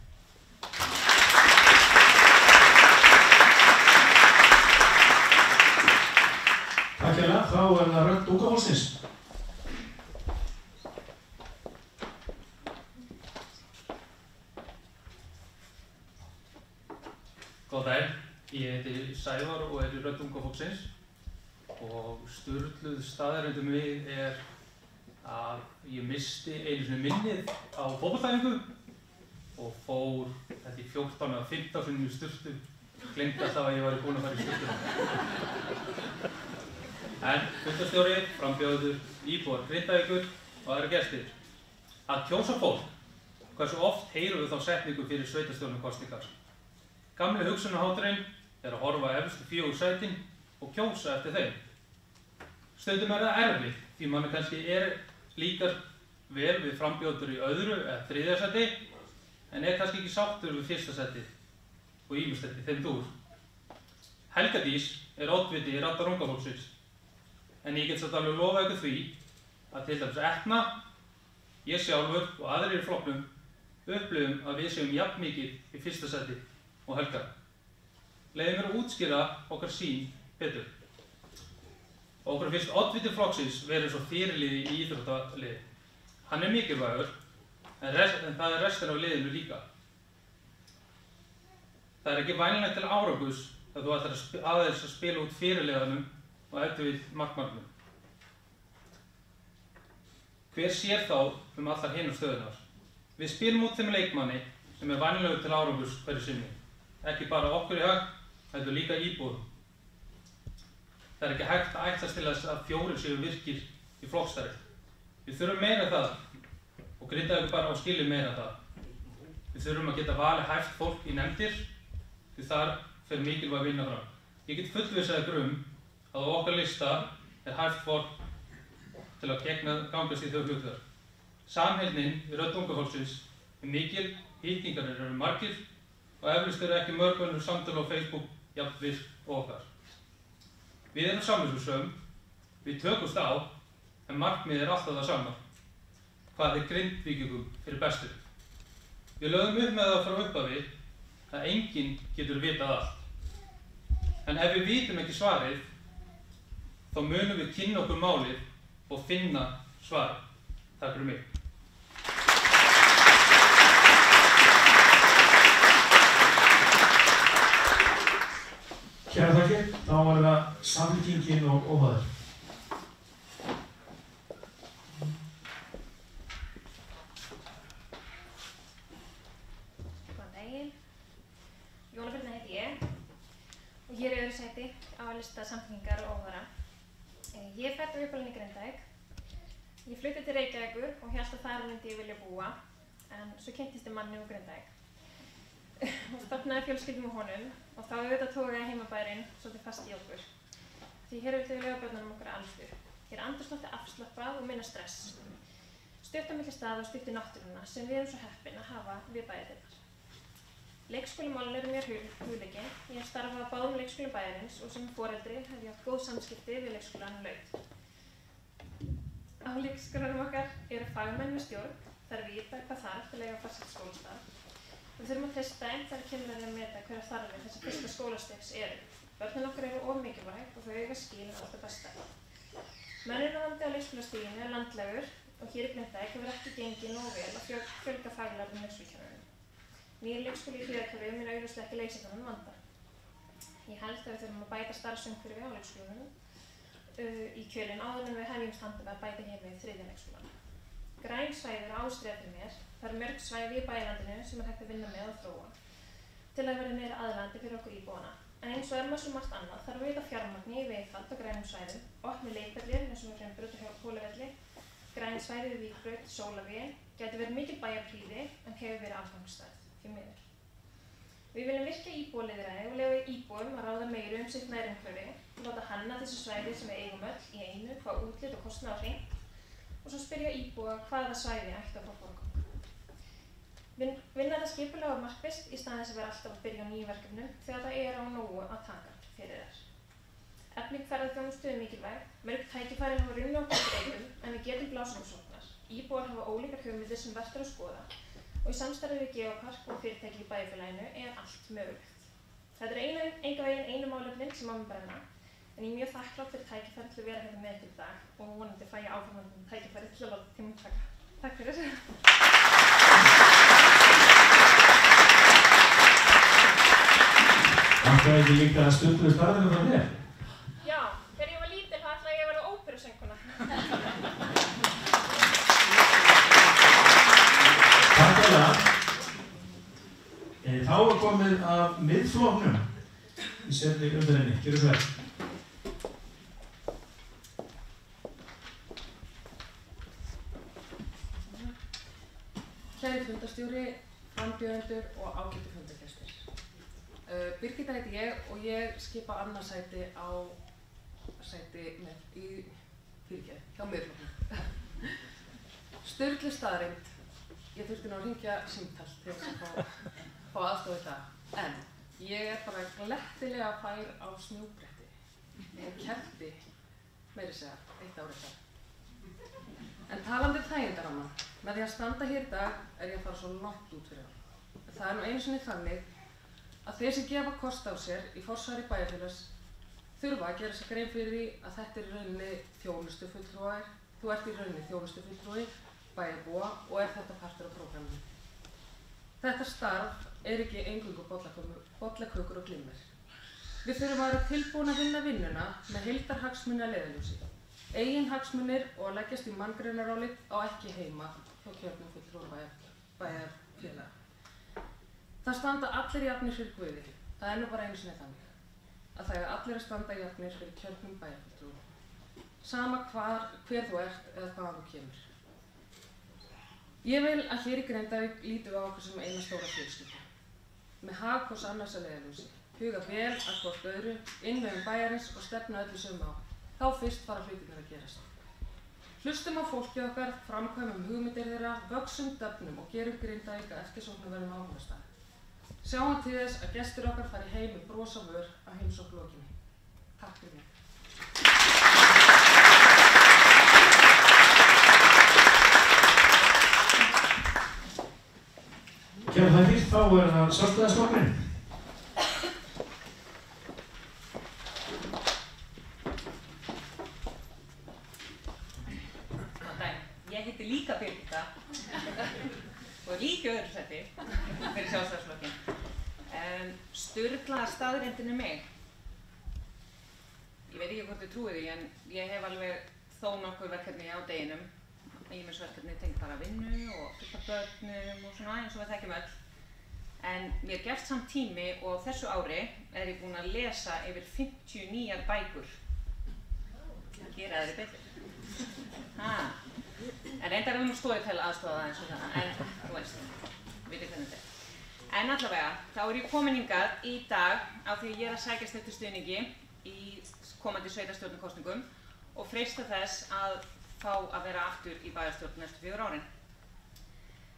Takk hérlega, þá það rödd unga fólksins. Góðan daginn, ég heiti Sævar og er í rödd unga fólksins og sturluð staðreynd mig að ég missti einu sinni minnið á fótboltaæfingu og fór þetta í 14 eða 15 sinnum í sturtu. Gleymdi alltaf að ég væri búinn að fara í sturtu. En fundarstjóri, frambjóðendur, íbúar Grindavíkur og aðra gestir. Að kjósa fólk, hversu oft heyrum við þá setningu fyrir sveitarstjórnarkosningar? Gamli hugsunarhátturinn að horfa efstu 4 sætin og kjósa eftir þeim. Stundum það erfitt því mann kannski líkar vel við frambjóðendur í öðru eða 3. sæti en kannski ekki sáttur við 1. sæti og ýmislegt í þeim dúr. Helga Dís oddviti í raddar unga fólksins. En ég get satt alveg lofa ykkur því að til dæmis Etna, ég sjálfur og aðrir í flokknum upplifum að við séum jafn mikið í 1. sæti og Helga. Leyfðu mér að útskýra okkar sýn betur. Okkur finnst oddviti flokksins vera eins og fyrirliði í íþróttaliði. Hann mikilvægur, en það restin af liðinu líka. Það ekki vænlegt til árangurs að þú ætlar aðeins að spila út fyrirliðanum og við markmannum. Hver sér þá allar hinar stöðunar? Við spilum út þeim leikmanni sem vænlegur til árangurs hverju sinni. Ekki bara okkur í hag, heldur líka íbúðum. Það ekki hægt að ætlast til þess að 4 séu virkir í flokksstarfi. Við þurfum meira það og Grindavíkur bara á skilið meira það. Við þurfum að geta valið hæft fólk í nefndir því þar fer mikilvæg vinna fram. Ég get fullvissaði að á okkar lista hæft fólk til að gangast í þau hlutverk. Samheldnin í rödd unga fólksins mikil, hýtningar eru margir og eflaust eru ekki mörg önnur samtöl á Facebook jafn virk og okkar. Við erum samviskusöm, við tökumst á, en markmið alltaf það sama. Hvað Grindvíkingum fyrir bestu? Við lögðum upp með það frá upphafi að enginn getur vitað allt. En ef við vitum ekki svarið, þá munum við kynna okkur málið og finna svarið. Takk fyrir mig. Kæra þakkir, þá var það Samfylkingin og Óháðir. Góðan daginn. Jóna Birna heiti ég og ég í öðru sæti á lista Samfylkingar og Óháðra. Ég fædd á uppalinn í Grindavík. Ég flutti til Reykjavíkur og hélt að þar myndi ég vilja búa, en svo kynntist ég manni úr Grindavík. Og stofnaði fjölskyldu með honum og þá auðvitað togaði heimabærinn svolítið fast í okkur. Því hér vildi við börnunum okkar aldur. Hér andrúmsloftið afslappað og minna stress. Stutt á milli staða og stutt í náttúruna sem við erum svo heppin að hafa við bæjardeildar. Leikskólamálin eru mér hugleikin. Ég hef starfað á báðum leikskólum bæjarins og sem foreldri hef ég haft góð samskipti við leikskólann Laut. Á leikskólanum okkar eru fagmenn með stjórn, þar vita hvað þarf til að eiga farsælt skólastarf. Við þurfum að treysta þeim þegar kemur að því að meta hverjar þarfir þessi fyrsta skólastigs eru. Börnin okkar eru of mikilvæg og þau eiga skilin allt það besta. Mönnunarvandi á leikskólastiginu landlægur og hér í Grindavík hefur ekki gengið nógu vel að fjölga faglærum leikskólakennurunum. Nýr leikskóli í Hlíðarhverfi mun augljóslega ekki leysa þennan vanda. Ég held að við þurfum að bæta starfsumhverfi á leikskólanum í kjölinn áður en við hefjumst handa við að bæta hér við 3. leikskólann. Græn svæði eru ástríða fyrir mér. Það eru mörg svæði í bæjarlandinu sem hægt að vinna með og þróa til að vera meira aðlaðandi fyrir okkur íbúana. En eins og svo margt annað þarf við fjármagni í vegfald á grænum svæðum, opni leikvellir eins og við Hraunbraut og Hólavelli, græn svæði við Víkbraut, Sólavegi, gæti verið mikil bæjarprýði en hefur verið afgangsstærð, því miður. Við viljum virkja íbúalýðræði og leyfa íbúum að ráða meiru sitt nærumhverfi, láta hanna þessi svæði sem við eigum öll í einu, hvað útlit og kostnað á hreint, og svo spyrja íbúa hvaða svæði ætti að fá forgang. Vinna þetta skipulega og markvisst í stað þess að vera alltaf að byrja á nýjum verkefnum þegar það á nógu að taka fyrir þær. Efling ferðaþjónustu mikilvæg, mörg tækifæri hafa runni okkur breytum en við getum blásið úr sóknar. Íbúar hafa ólíkar hugmyndir sem vert að skoða og í samstarfi við Geopark og fyrirtæki í bæjarfélaginu allt mögulegt. Þetta engan veginn einu málefnin sem á mig brenna, en ég mjög þakklát fyrir tækifæri til að vera hérna með ykkur í dag og vonandi fæ ég áframhaldandi tækifæri til að láta tímann taka. Takk fyrir. Ætlaði ekki líka að stundlu starfinu frá þér? Já, þegar ég var lítil ætlaði ég að verða óperusöngkona. Takk fyrir það. Þá komið að miðflokknum í seinni umferðinni. Gjörðu svo vel. Kæri fundarstjóri, frambjóðendur og ágætu fundargestir. Birgitta heiti ég og ég skipa annað sæti hjá miðflokknum. Sturlu staðreynd. Ég þurfti nú að hringja símtal til þess að fá aðstoð í það. En ég bara glettilega fær á snjóbretti og keppti meira segja eitt árið þar. En talandi þægindaramma, með því að standa hér í dag ég að fara svo langt út fyrir hann. Það nú einu sinni þannig að þeir sem gefa kost á sér í forsvari bæjarfélags þurfa að gera sér grein fyrir því að þetta í rauninni þjónustufulltrúar. Þú ert í rauninni þjónustufulltrúi bæjarbúa og þetta partur af prógraminu. Þetta starf ekki eingöngu bollakökur og glimmer. Við þurfum að vera tilbúin að vinna vinnuna með heildarhagsmuni að leiðarljósi. Eigin hagsmunir og að leggjast í manngreinarálit á ekki heima hjá kjörnum fulltrúa bæjarfélaga. Það standa allir jafnir fyrir Guði. Það nú bara einu sinni þannig. Að það allir að standa jafnir fyrir kjörnum bæjarfulltrúa. Sama hver þú ert eða hvaðan þú kemur. Ég vil að hér í Grindavík lítum við á okkur sem eina stóra fjölskyldu. Með hag hvors annars að leiðarljósi. Huga vel að hvort öðru, innvegum bæjarins og stefna öllu sömu á. Þá fyrst fara hlutirnir að gerast. Hlustum á fólkið okkar, framkvæmum hugmyndir þeirra, vöxum döfnum og gerum Grindavík að eftirsóknarverðum áhugastað. Sjáum til þess að gestir okkar fari heim með bros á vör að heimsókn lokinni. Takk fyrir mig. Kæra þættir, þá það Sjálfstæðisflokkurinn. Góðan daginn. Ég heiti líka Birgitta og líka öðru sæti fyrir Sjálfstæðisflokkinn. Sturlaða staðreyndin mig. Ég veit ekki hvort þið trúið því, en ég hef alveg þó nokkur verkefni á deginum. Ýmisverkefni tengt bara vinnu og fullt af börnum og svona eins og við þekkjum öll. En mér gefst samt tími og þessu ári ég búin að lesa yfir 50 nýjar bækur. Það gera þeirri betur. En reyndar nú stóðið til aðstofa það eins og það, en þú veist, vitið hvernig þetta er. En allavega, þá ég komin hingað í dag á því ég að sækjast eftir stuðningi í komandi sveitarstjórnarkosningum og freista þess að fá að vera aftur í bæjarstjórn næstu 4 árin.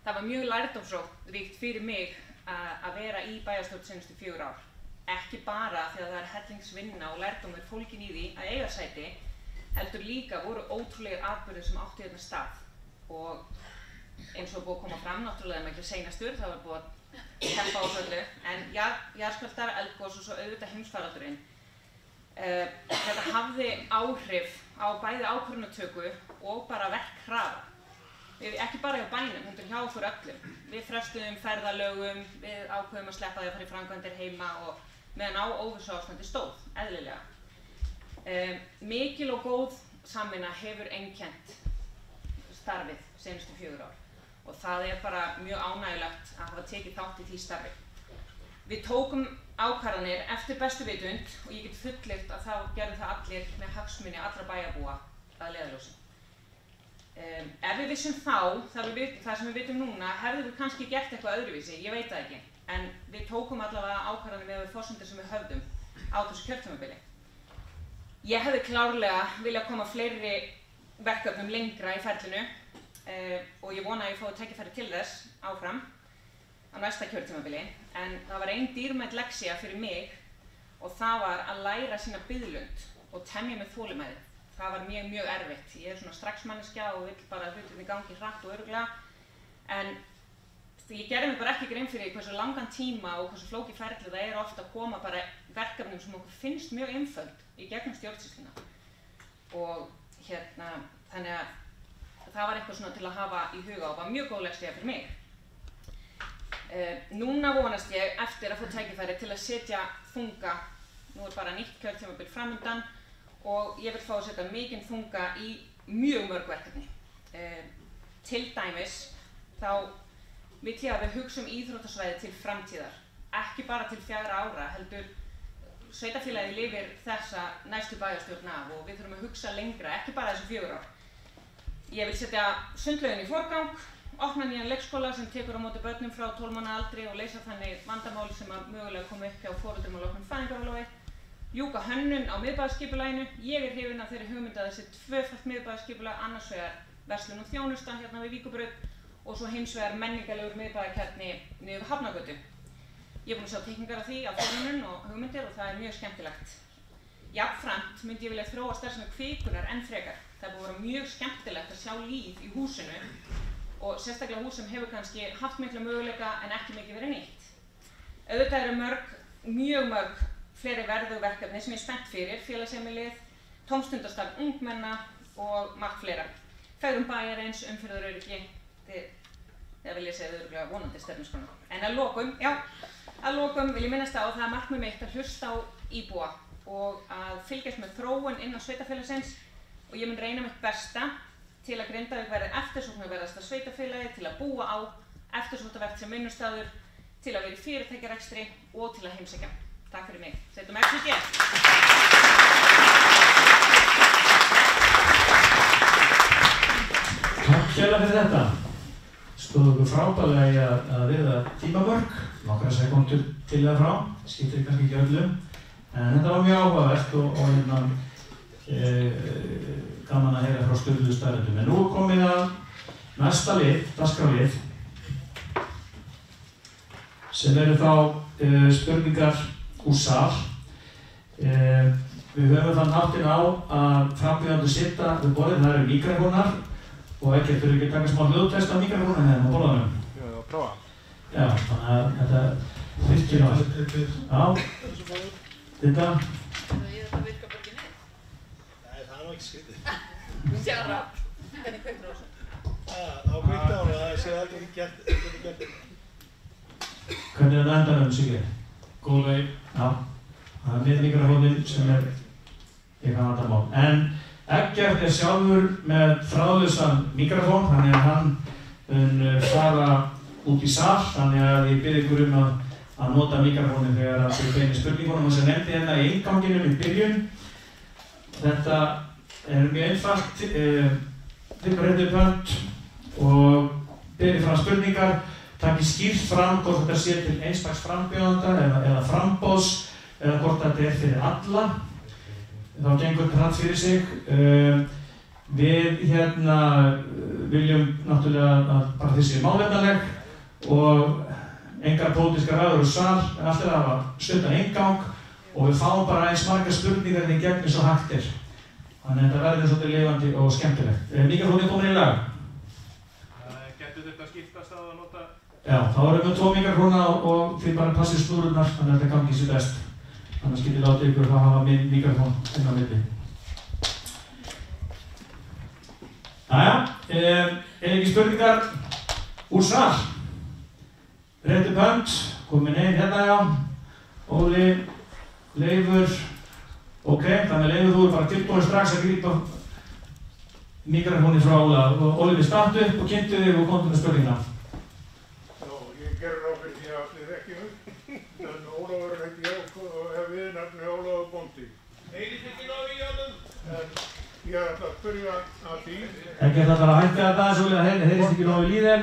Það var mjög lærdómsríkt fyrir mig að vera í bæjarstjórn seinustu 4 ár. Ekki bara því að það hellingsvinna og lærdómur fólginn í því að eiga sæti, heldur líka voru ótrúlegir atburðir sem áttu hérna stað. Og eins og búið að koma fram, náttúrulega ekki seinastur, það var búið að keppa á öllu, en jarðskjálftar, eldgos og svo auðvitað heimsfaraldurinn. Þetta hafði áhrif á bæði ákvörðunartöku og bara verkhraða. Ekki bara hjá bænum, heldur hjá okkur öllum. Við frestuðum ferðalögum, við ákveðum að sleppa því að fara í framkvæmdir heima og meðan á óvissuástandi stóð, eðlilega. Mikil og góð samvinna hefur einkennt starfið seinustu 4 ár og það bara mjög ánægjulegt að hafa tekið þátt í því starfi. Við tókum ákvarðanir eftir bestu vitund og ég get fullyrt að þá gerðu það allir með hagsmuni allra bæjarbúa að leiðarljósi. Ef við vissum þá, það sem við vitum núna, hefðum við kannski gert eitthvað öðruvísi, ég veit það ekki. En við tókum allavega ákvarðanir með forsendur sem við höfðum á þessu kjörtímabili. Ég hefði klárlega viljað koma fleiri verkefnum lengra í ferlinu og ég vona að ég fái tækifæri til þess áfram á næsta kjörtímabili. En það var ein dýrmæt lexía fyrir mig og það var að læra sína biðlund og temja með þolinmæði. það var mjög erfitt. Ég er svona strax manneskja og vill bara að hlutirnir gangi hratt og örugglega, en ég gerði mig bara ekki grein fyrir hversu langan tíma og hversu flókið ferli það er ofta að koma bara verkefnum sem okkur finnst mjög einföld í gegnum stjórnsýsluna. Og þannig að það var eitthvað svona til að hafa í huga og var mjög góð leksía fyrir mig. Núna vonast ég eftir að fá tækifæri til að setja þunga, nú er bara nýtt kjörtímabil framundan og ég vil fá að setja mikinn þunga í mjög mörg verkefni. Til dæmis þá vill ég að við hugsum íþróttasvæði til framtíðar, ekki bara til 4 ára, heldur sveitarfélagið lifir þessa næstu bæjarstjórn af og við þurfum að hugsa lengra, ekki bara þessu 4 ár. Ég vil setja sundlaugin í forgang, opna nýjan leikskóla sem tekur á móti börnum frá 12 mánaða aldri og leysa þannig vandamál sem að mögulega koma upp hjá foreldrum að loknum fæðingarorlofi, ljúka hönnun á miðbæjarskipulaginu. Ég er hrifin af þeirri hugmynd að þessi 2-falt miðbæjarskipulag, annars vegar verslun og þjónusta hérna við Víkurbraut og svo hins vegar menningarlegur miðbæjarkjarni niður við Hafnargötu. Ég er búin að sjá teikningar af því, af hönnun og hugmyndir og það er mjög skemmtilegt. Jafnframt myndi ég vilja þróa starfsemi kvikunar enn frekar. Það er búin að vera mjög skemmtilegt að sjá líf í húsinu og sérstaklega hús sem hefur kannski haft mikla möguleika en ekki mikið verið nýtt. Auðvitað eru mjög mörg fleiri verðug verkefni sem ég er spennt fyrir, félagsheimilið, tómstundastarf ungmenna og margt fleira. Fegrun bæjarins, umferðaröryggi, það vil ég segja örugglega vonandi stefnuskrána. En að lokum vil ég minnast á að það er markmið mitt að hlusta á íbúa og að fylgjast með þróun innan sveitarfélagsins og ég mun reyna mitt besta til að Grindavík verði eftirsóknarverðasta sveitarfélagi, til að búa á, eftirsóknarvert sem vinnustaður, til að vera í fyrirtækjarekstri og til að heimsækja. Takk fyrir mig. Setjum FCG! Takk hérlega fyrir þetta. Stóðu okkur frábærlega í að virða tímamörk, nokkra sekúndur til eða frá, skiptir kannski ekki öllum. En þetta var mjög áhugavert og gaman að heyra frá Sturlu staðreyndum. En nú er komið að næsta lið, dagskrárlið, sem eru þá spurningar úr sal. Við höfum þann háttinn á að frambjóðendur sitja við borðið, það eru míkrafónar og ekki þurfi ekki að taka smá hljóðtest á míkrafónum hérna á borðanum. Já, prófa. Já, þannig að þetta virkir á allt. Já, þetta. Það virkar bara ekki neitt. Nei, það er nú ekki skrítið. Sjara, hvernig kveiktur á þessu? Á kveikta á það, það sé aldrei ekki gert. Hvernig er þetta endanum, Sigrid? Góð leið. Já, það er miðmikrafóninn sem er eitthvað annað mál. En Eggert er sjálfur með þráðlausan mikrafón, þannig að hann mun fara út í sal, þannig að ég bið ykkur að nota mikrafóninn þegar þið beinir spurningunum sem nefndi hérna í innganginum í byrjun. Þetta er mjög einfalt, þið breytið pönt og byrjið fram spurningar, takið skýrt fram hvort þetta sé til einstaks frambjóðanda eða framboðs eða hvort þetta er fyrir alla. Þá gengur þetta hratt fyrir sig. Við viljum náttúrulega að bara þið séu málefnaleg og engar pólitískar ræður úr sal, en allt er að hafa stuttan inngang og við fáum bara eins margar spurningar í gegn eins og hægt er. Þannig að þetta verður svolítið lifandi og skemmtilegt. Mikrafóninn komin í lag. Getur þetta skiptast að nota? Já, þá erum við 2 mikrafóna og þið bara passið snúrurnar, þannig að þetta gangi sér best. Annars get ég látið ykkur að hafa minn mikrafón inn á milli. Jæja, ekki spurningar úr sal. Réttu pönt, komin einn hérna já. Óli, Leifur. Ok, þannig Leifur, þú er bara tilbúin strax að grípa mikrafónið frá Óla. Óli, við startu upp og kynntu þig og komdu með spurningina. Já, ég gerir ráð fyrir því að þið þekkið mig. En Ólafur heiti ég og hef viðnefni Ólafur Bóndi. Heyrist ekki nóg í honum? En ég ætla að spyrja að því. Ekki ætla bara að hætta þetta, svo heyrist ekki nóg í líðir.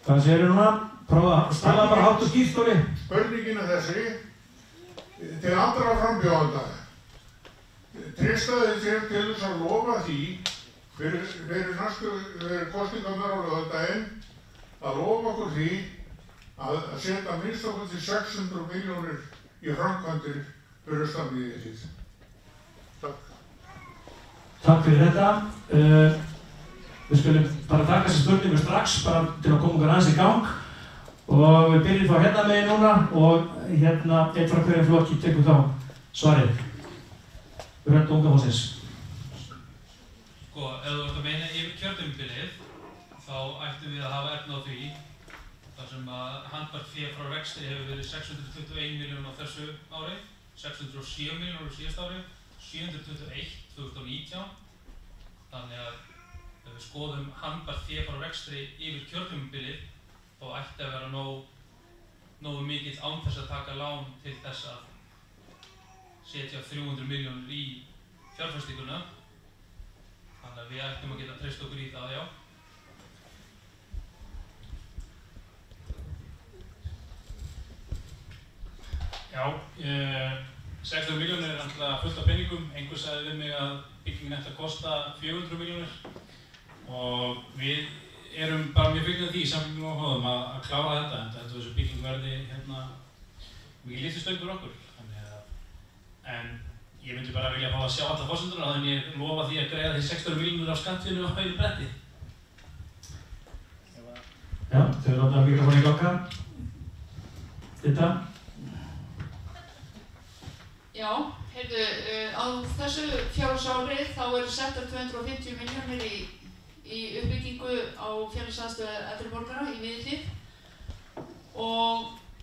Hvað segirðu núna? Prófa að stala bara hátt og skýrt, Óli. Spurningin er þessi, til andra frambjóðanda. Treystaði þér til þess að lofa því fyrir næstu kosningarnar á laugardaginn að lofa okkur því að setja minnst okkur til 600 milljónir í framkvæmdir fyrir stammiðið síð. Takk fyrir þetta. Við skulum bara taka þessi spurningu strax bara til að koma okkur aðeins í gang. Og við byrjum þá hérna megin núna og hérna einn frá hverjum flokki tekur þá svarið. Rödd unga fólksins. Sko, ef þú ert að meina yfir kjörtímabilið, þá ættum við að hafa efni á því þar sem að handbært fé frá rekstri hefur verið 621 miljónir á þessu ári, 607 miljónir á síðast ári, 721 2019. Þannig að ef við skoðum handbært fé frá rekstri yfir kjörtímabilið, þá ætti að vera nógu mikill án þess að taka lán til þess að setja 300 miljónir í fjárfestinguna. Þannig að við ættum að geta treyst okkur í það, já. Já, 60 miljónir er alltaf fullt af peningum. Einhver sagði við mig að byggingin ætti að kosta 400 miljónir og við erum bara mjög fylgjandi því í samfélaginu og hóðum að klára þetta, en þetta þessu bygging verði mikið lyftistöng fyrir okkur. En ég myndi bara vilja fá að sjá alla forsendurna, þannig ég lofa því að greiða því 600 miljónir á skattfinu á einu bretti. Já, þau láta mikrofónu í ganga. Þetta? Já, heyrðu, á þessu fjárhagsári þá eru settar 250 miljónir í uppbyggingu á félagsaðstöðu eldri borgara í Víðihlíð og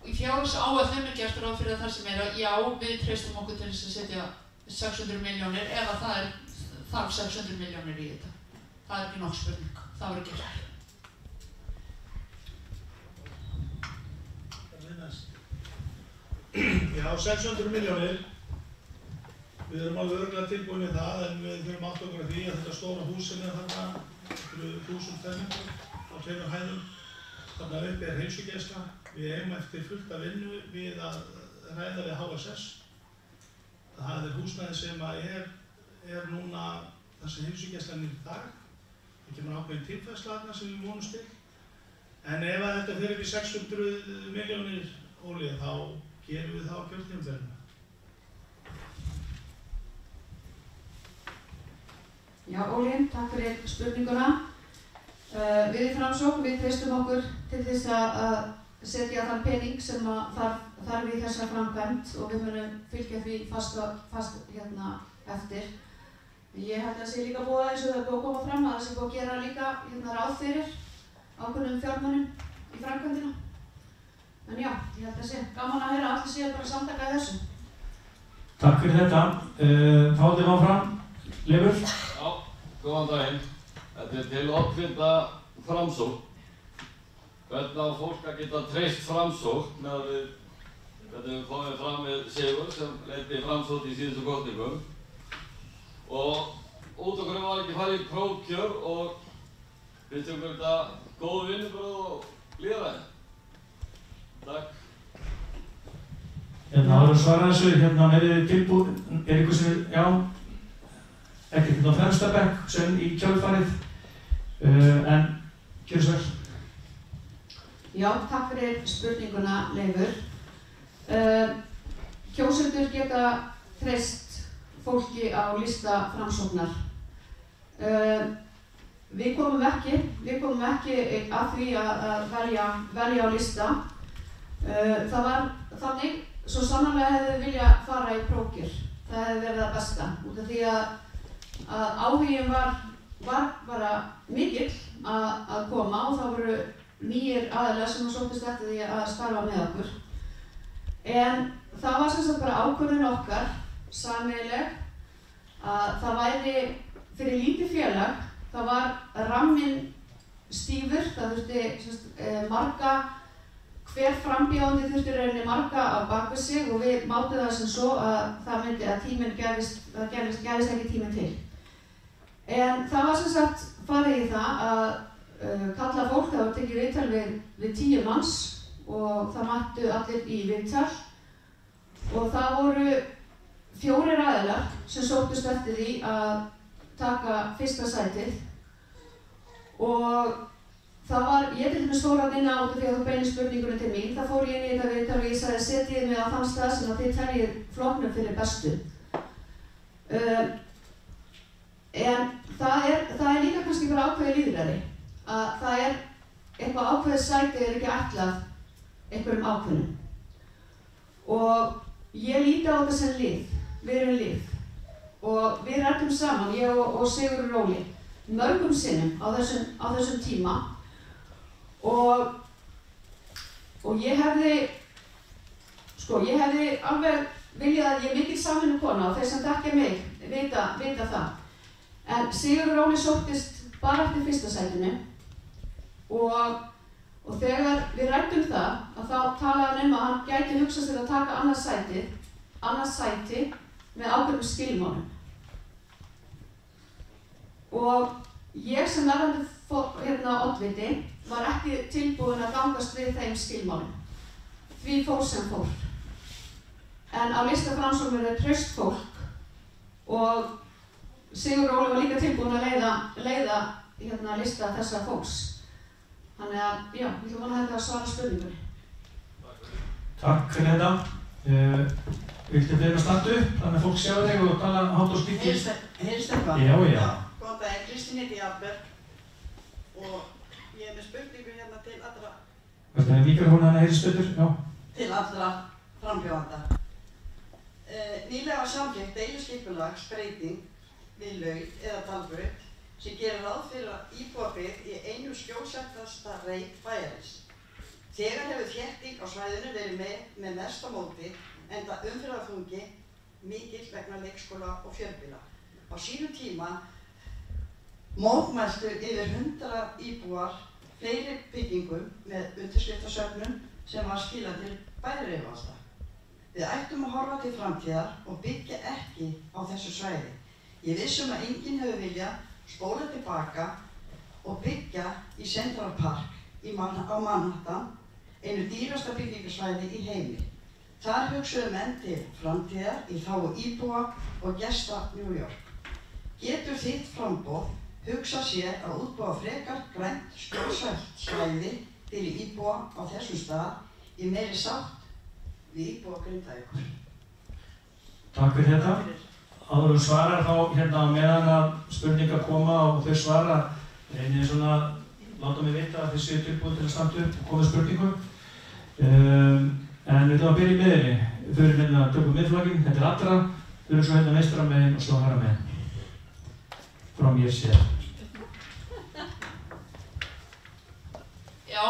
í fjárhagsáætlun er gert ráð fyrir að það sem er að já, við treystum okkur til þess að setja 600 miljónir ef að það þarf 600 miljónir í þetta. Það er ekki nokk spurning, það verður gert. Já, 600 miljónir. Við erum alveg örugglega tilbúin í það en við þurfum átt okkur á því að þetta stóra hús sem er þarna, 1000 fermetrar á 2 hæðum. Þarna uppi er heilsugæsla. Við eigum eftir fullt af vinnu við að ræða við HSS. Það er húsnæði sem er núna þessi heilsugæslan í dag. Það kemur ákveðin tilfærsla þarna sem við vonumst til. En ef þetta fer upp í 600 miljónir Óli, þá gerum við það á kjörtímabilinu. Já, Óli, takk fyrir spurninguna. Við í Framsókn, við treystum okkur til þess að setja þann pening sem þarf í þessa framkvæmd og við munum fylgja því fast hérna eftir. Ég held að það sé líka búið eins og það er búið að koma fram að það sé búið að gera líka hérna ráð fyrir ákveðnum fjármunum í framkvæmdina. En já, ég held að það sé gaman að heyra að allir séu bara samtaka í þessu. Takk fyrir þetta. Fáðum áfram. Leifur? Já, góðan daginn. Þetta er til oddvita Framsókn. Hvernig á fólk að geta treyst Framsókn með að við komum fram með Sigur sem leiddi Framsókn í síðustu kosningum. Og út okkur var ekki farið í prófkjör og finnst ykkur þetta góð vinnubröð og lýðræði. Takk. Hérna áður að svara þessu, hérna er þið tilbúin, er ykkur sem, já, ekkert hérna á fremsta bekk sem í kjölfarið, en gjörðu svo vel. Já, takk fyrir spurninguna, Leifur. Kjósendur geta treyst fólki á lista Framsóknar. Við komum ekki að því að velja á lista. Það var þannig, svo sannarlega hefði við viljað fara í prófkjör. Það hefði verið það besta, út af því að áhuginn var bara mikill að koma og það voru nýir aðilar sem sóttist eftir því að starfa með okkur. En það var sem sagt bara ákvörðun okkar, sameiginleg, að það væri fyrir lítið félag, það var ramminn stífur, það þurfti marga, hver frambjóðandi þurfti rauninni marga á bak við sig og við mátum það sem svo að það myndi að tíminn gæfist ekki tíminn til. En það var sem sagt farið í það að kalla fólk, það var tekið viðtal við 10 manns og það mættu allir í viðtal og það voru 4 aðilar sem sóttust eftir því að taka fyrsta sætið og það var, ég til dæmis fór að vinna út af því að þú beinir spurningunni til mín, það fór ég inn í þetta viðtal og ég sagði setjið mig á þann stað sem að þið teljið flokknum fyrir bestu. En það er líka kannski fyrir ákveðið lýðræði, að það er eitthvað ákveðið sæti ekki ætlað einhverjum ákveðnum. Og ég líti á þetta sem lið, við erum lið. Og við ræddum saman, ég og Sigurður Óli, mörgum sinnum á þessum tíma. Og ég hefði alveg viljað að ég er mikil samvinnukona og þeir sem þekkja mig vita það. En Sigurður Óli sóttist bara eftir fyrsta sætinu og þegar við ræddum það, að þá talaði hann að hann gæti hugsað sér að taka annað sæti með ákveðnum skilmálum. Og ég sem verðandi oddviti var ekki tilbúin að gangast við þeim skilmálum. Því fór sem fór. En á lista Framsóknar er traust fólk og Sigurður Óli var líka tilbúin að leiða lista þessa fólks. Þannig að, já, ég ætla vona þetta að svara spurningunni. Takk fyrir þetta. Viltu þeirra standa upp, þannig að fólk sjá þig og tala hátt og skýrt? Heyrist eitthvað? Já. Góðan daginn, Kristín heiti Jarberg og ég er með spurningu hérna til allra... Þetta er mikrofónu hann að heyrist betur? Já. Til allra frambjóðanda. Nýlega var samþykkt deiliskipulagsbreyting við Laug eða Dalbraut sem gerir ráð fyrir að íbúabyggð í einu skjólsettasta reit bæjarins. Þegar hefur þétting á svæðinu verið með mesta móti enda umferðarþungi mikill vegna leikskóla og fjölbýla. Á sínum tíma mótmæltu yfir 100 íbúar fleiri byggingum með undirskriftasöfnun sem var skilað til bæjaryfirvalda. Við ættum að horfa til framtíðar og byggja ekki á þessu svæði. Ég vissum að enginn hefur viljað spóla tilbaka og byggja í Central Park á Manhattan, einu dýrasta byggingarsvæði í heimi. Þar hugsuðu menn til framtíðar í þágu íbúa og gesta New York. Getur þitt framboð hugsað sér að útbúa frekar grænt skjólsælt svæði fyrir íbúa á þessum stað í meiri sátt við íbúa Grindavíkur? Takk fyrir þetta. Áður svarar þá hérna meðan að spurningar koma og þau svara, reynið svona láta mig vita að þið séu tilbúin til að standa upp og koma spurningum. En við ætlum að byrja í miðinni. Þau eru hérna tökum miðflagginn, þetta er allra, þau eru svo hérna meistra meginn og svo herra meginn. Frá mér séð. Já,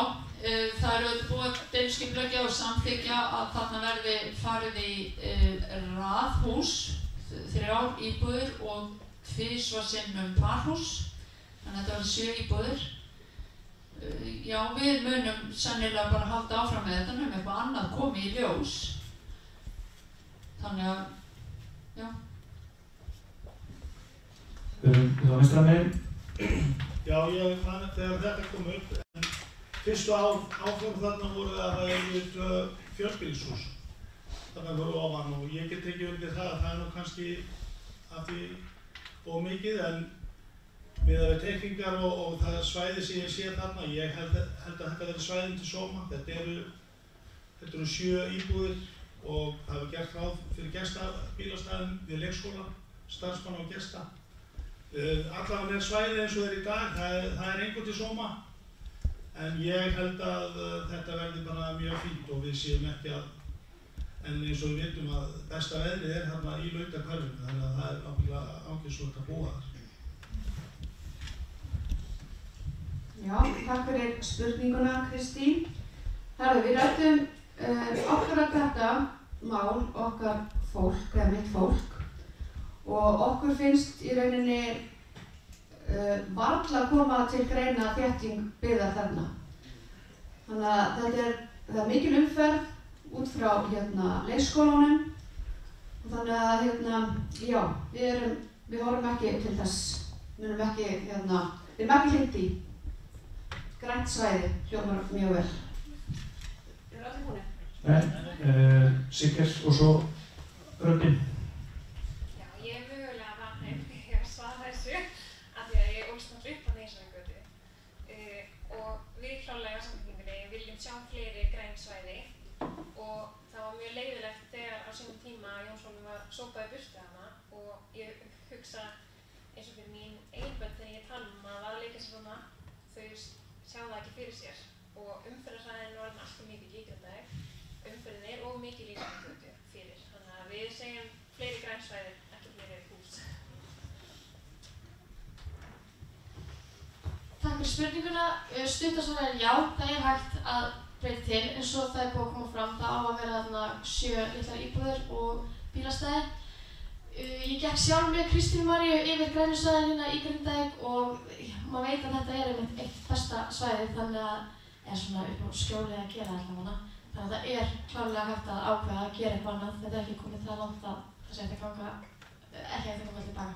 það eru auðvitað búið að deiliskipulagja og samþykkja að þarna verði farið í raðhús, 3 íbúðir og tvisvarsinnum parhús, þannig að þetta verður 7 íbúðir. Já, við munum sennilega bara halda áfram með þetta nema eitthvað annað komi í ljós. Þannig að, já. Þú var vinstra meginn? Já, þegar þetta kom upp, en fyrstu áform þarna voru að það eru fjölbýlishús. Þarna voru ofan og ég get ekki undir það að það er nú kannski af því ómikið en miðað við teikningar og það svæði sem ég sé þarna, ég held að þetta verði svæðin til sóma. Þetta eru 7 íbúðir og það hefur gert ráð fyrir gestabílastæðum við leikskóla, starfsmanna og gesta. Allavega er svæði eins og það er í dag, það er engu til sóma. En ég held að þetta verði bara mjög fínt og við séum ekki að en eins og við vitum að besta veðrið er hérna í Laugarhverfinu, þannig að það er ábyggilega ágætisvert að búa þar. Já, takk fyrir spurninguna, Kristín. Herðu, við ræddum akkurat þetta mál, okkar fólk, eða mitt fólk, og okkur finnst í rauninni varla koma til greina þétting byggðar þarna. Þannig að það er mikil umferð út frá leikskólanum og þannig að já, við horfum ekki til þess, við erum ekki hlynt í grænt svæði, hljómar mjög vel. Eru allir búinir? Nei, Sigger og svo Röddin. Já, ég er mögulega vanhæf að svara þessu af því að ég ólst náttúrulega upp á Hneysaragötu og við klárlega á Samfylkingunni viljum sjá fleiri græn svæði og það var mjög leiðilegt þegar á sínum tíma Jónshólmur var sópað í burtu hana og ég hugsa eins og fyrir mín eigin börn þegar ég tala um að maður var að leika sér svona, þau sjá það ekki fyrir sér og umferðarhraðinn er orðinn alltaf mikið í Grindavík. Umferðin er of mikil í Grindavík fyrir, þannig að við segjum fleiri grænsvæði, ekki fleiri hús. Takk fyrir spurninguna. Stuttasvar er já, það er hægt að breyta til eins og það er búið að koma fram. Það á að vera þarna 7 litlar íbúðir og bílastæði. Ég gekk sjálf með Kristínu Maríu yfir grænusvæðin hérna í Grindavík og maður veit að þetta er einmitt eitt besta svæði, þannig að er svona upp á skjólið að gera allavega. Þannig að það er klárlega hægt að ákveða að gera eitthvað annað. Þetta er ekki komið það langt að það sé hægt að ganga, ekki hægt að koma tilbaka.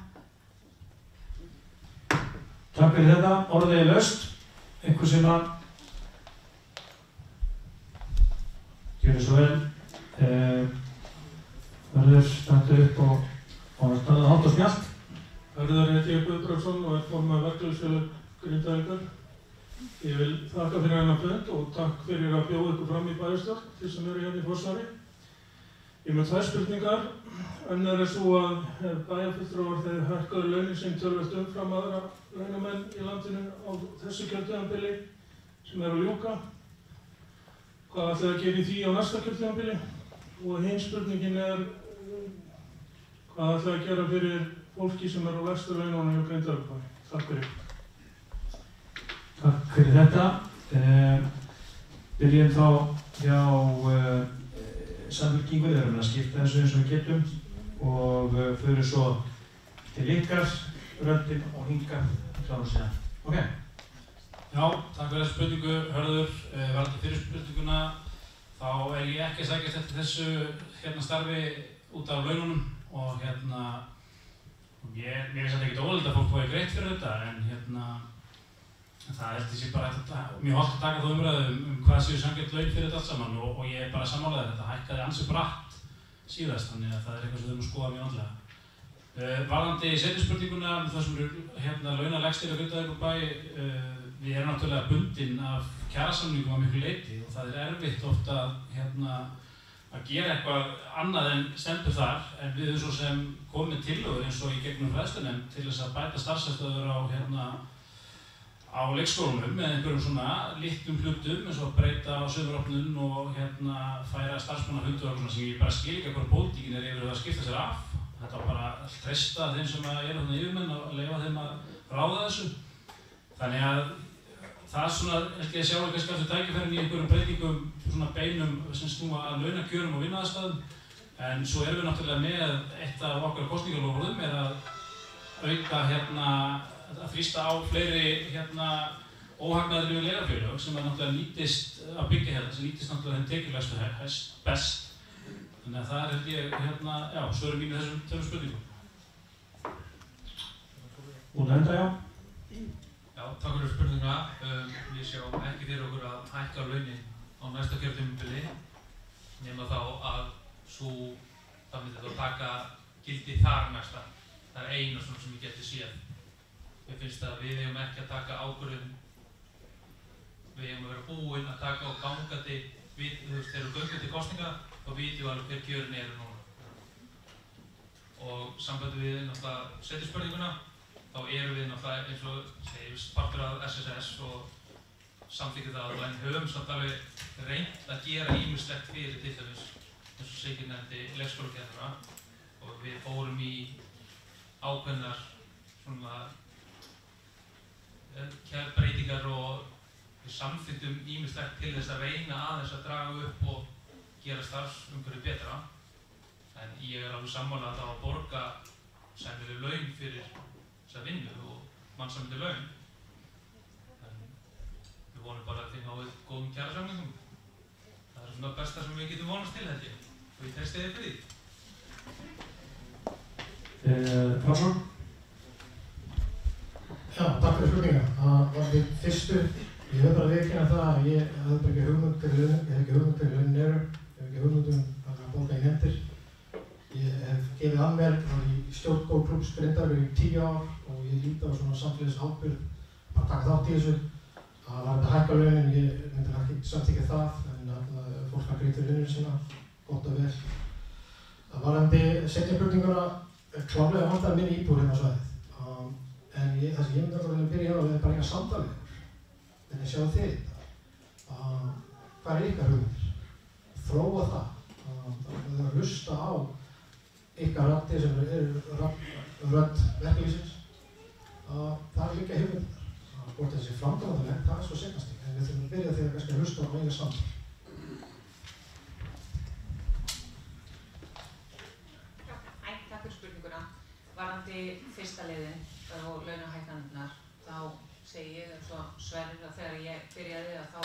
Takk fyrir þetta. Orðið er laust. Einhver sem að gjörðu svo vel. Hörður, standu upp og staðið hátt og snjallt. Hörður heiti ég Guðbrandsson og er formaður Verkalýðsfélags Grindavíkur. Ég vil þakka fyrir þennan fund og takk fyrir að bjóða ykkur fram í bæjarstjórn, þeir sem eru hérna í forsvari. Ég með 2 spurningar. Önnur er svo að bæjarfulltrúar þeir hækkaðu launin sín töluvert umfram aðra launamenn í landinu á þessu kjörtímabili sem eru að ljúka. Hvað ætlaði að gera í því á næsta kjörtímabili? Og hin spurningin er hvað ætlaði að gera fyrir fólki sem eru á lægstu laununum hjá Grindavíkurbæ? Takk fyrir. Takk fyrir þetta. Byrjum þá hjá Samfylkingu, þeir eru að skipta þessu eins og við getum og fyrir svo til ykkar, röndin og hinga klárum síðan. Ok. Já, takk fyrir þessu spurningu, Hörður. Varðandi fyrir spurninguna, þá er ég ekki að sækjast eftir þessu starfi út af laununum og mér finnst þetta ekkert ólega að fólk fái greitt fyrir þetta en það held ég sé bara mjög hollt að taka þá umræðu hvað séu sanngjörn laun fyrir þetta allt saman og ég er bara sammálaður. Þetta hækkaði ansi bratt síðast, þannig að það er eitthvað sem við þurfum að skoða mjög vandlega. Varðandi seinni spurninguna það sem eru launalægstir á Grindavíkurbæ, við erum náttúrulega bundin af kjarasamningum að miklu leyti og það er erfitt oft að gera eitthvað annað en stendur þar, en við höfum svo sem komið tillögur eins og í gegnum fræðslunefnd til þess að bæta starfsaðstöður á leikskólunum með einhverjum svona litlum hlutum eins og að breyta á sömuropnun og færa starfsmannafundar og svona sem ég bara skil ekki hvað pólitíkin er yfir að skipta sér af. Þetta var bara að treysta þeim sem eru þarna yfirmenn og leyfa þeim að ráða þessu. Þannig að það svona, held ég að sjá kannski aftur tækifærin í einhverjum breytingum svona beinum sem snúa að launakjörum og vinnuaðstæðum. En svo erum við náttúrulega með eitt af okkar kosningaloforðum er að auka að þrýsta á fleiri óhagnaðarlegu leigafélög sem náttúrulega nýtist að byggja hérna, sem nýtist náttúrulega þeim tekjulægstu best. Þannig að það er held ég, svörum mínu þessum 2 spurningum. Og enda, já. Já, takk fyrir spurninguna. Við sjáum ekki fyrir okkur að hækka launin á næsta kjörtímabili nema þá að það myndi þá taka gildi þar næsta. Það er eina svona sem ég geti séð. Mér finnst að við eigum ekki að taka ákvörðun, við eigum að vera búin að taka á gangandi, þegar við göngum til kosninga, þá vitum við alveg hver kjörin eru núna. Og sambandi við náttúrulega seinni spurninguna, þá erum við náttúrulega eins og segjum partur af SSS og samþykkið það en höfum samt alveg reynt að gera ýmislegt fyrir til dæmis eins og Siggi nefndi leikskólakennara og við fórum í ákveðnar svona breytingar og við samþykktum ýmislegt til þess að reyna aðeins að draga upp og gera starfsumhverfið betra. En ég er alveg sammála að það á að borga sæmileg laun fyrir þessa vinnu og mannsæmandi laun. En við vonum bara að þið náðu góðum kjarasamningum. Það er svona besta sem við getum vonast til held ég og ég treysti þið fyrir því. Pálsson? Já, takk fyrir spurninga. Það var því fyrstu. Ég hef bara viðurkenna það að ég hef ekki hugmynd fyrir launin, ég hef ekki hugmynd fyrir launin eru, ég hef ekki hugmynd að borga í nefndir. Ég hef gefið að mér í stjórn Góklúbbs Grindavíkur í 10 ár og ég líti á svona samfélags ábyrgð að taka þátt í þessu. Það var þetta að hækka launin, ég myndi ekki samþykkja það, en fólk að greita vinnur sína, gott og vel. Það varðandi seinni spurninguna klárlega vantar minni íbúðir hérna á svæðið. En það sem ég myndi alltaf að byrja á er bara eiga samtal við ykkur. Hvernig sjáu þið þetta? Hvað ykkar hugmyndir? Þróa það. Það að hlusta á ykkar raddir sem eru rödd verkalýðsins. Það líka hugmyndir. Hvort þessi framkvæmdalegt, það svo seinast ekki. En við þurfum að byrja því að kannski hlusta á eiga samtal. Takk fyrir spurninguna. Varðandi fyrsta liðinn og launahækkanirnar, þá segi ég eins og Sverrir að þegar ég byrjaði að þá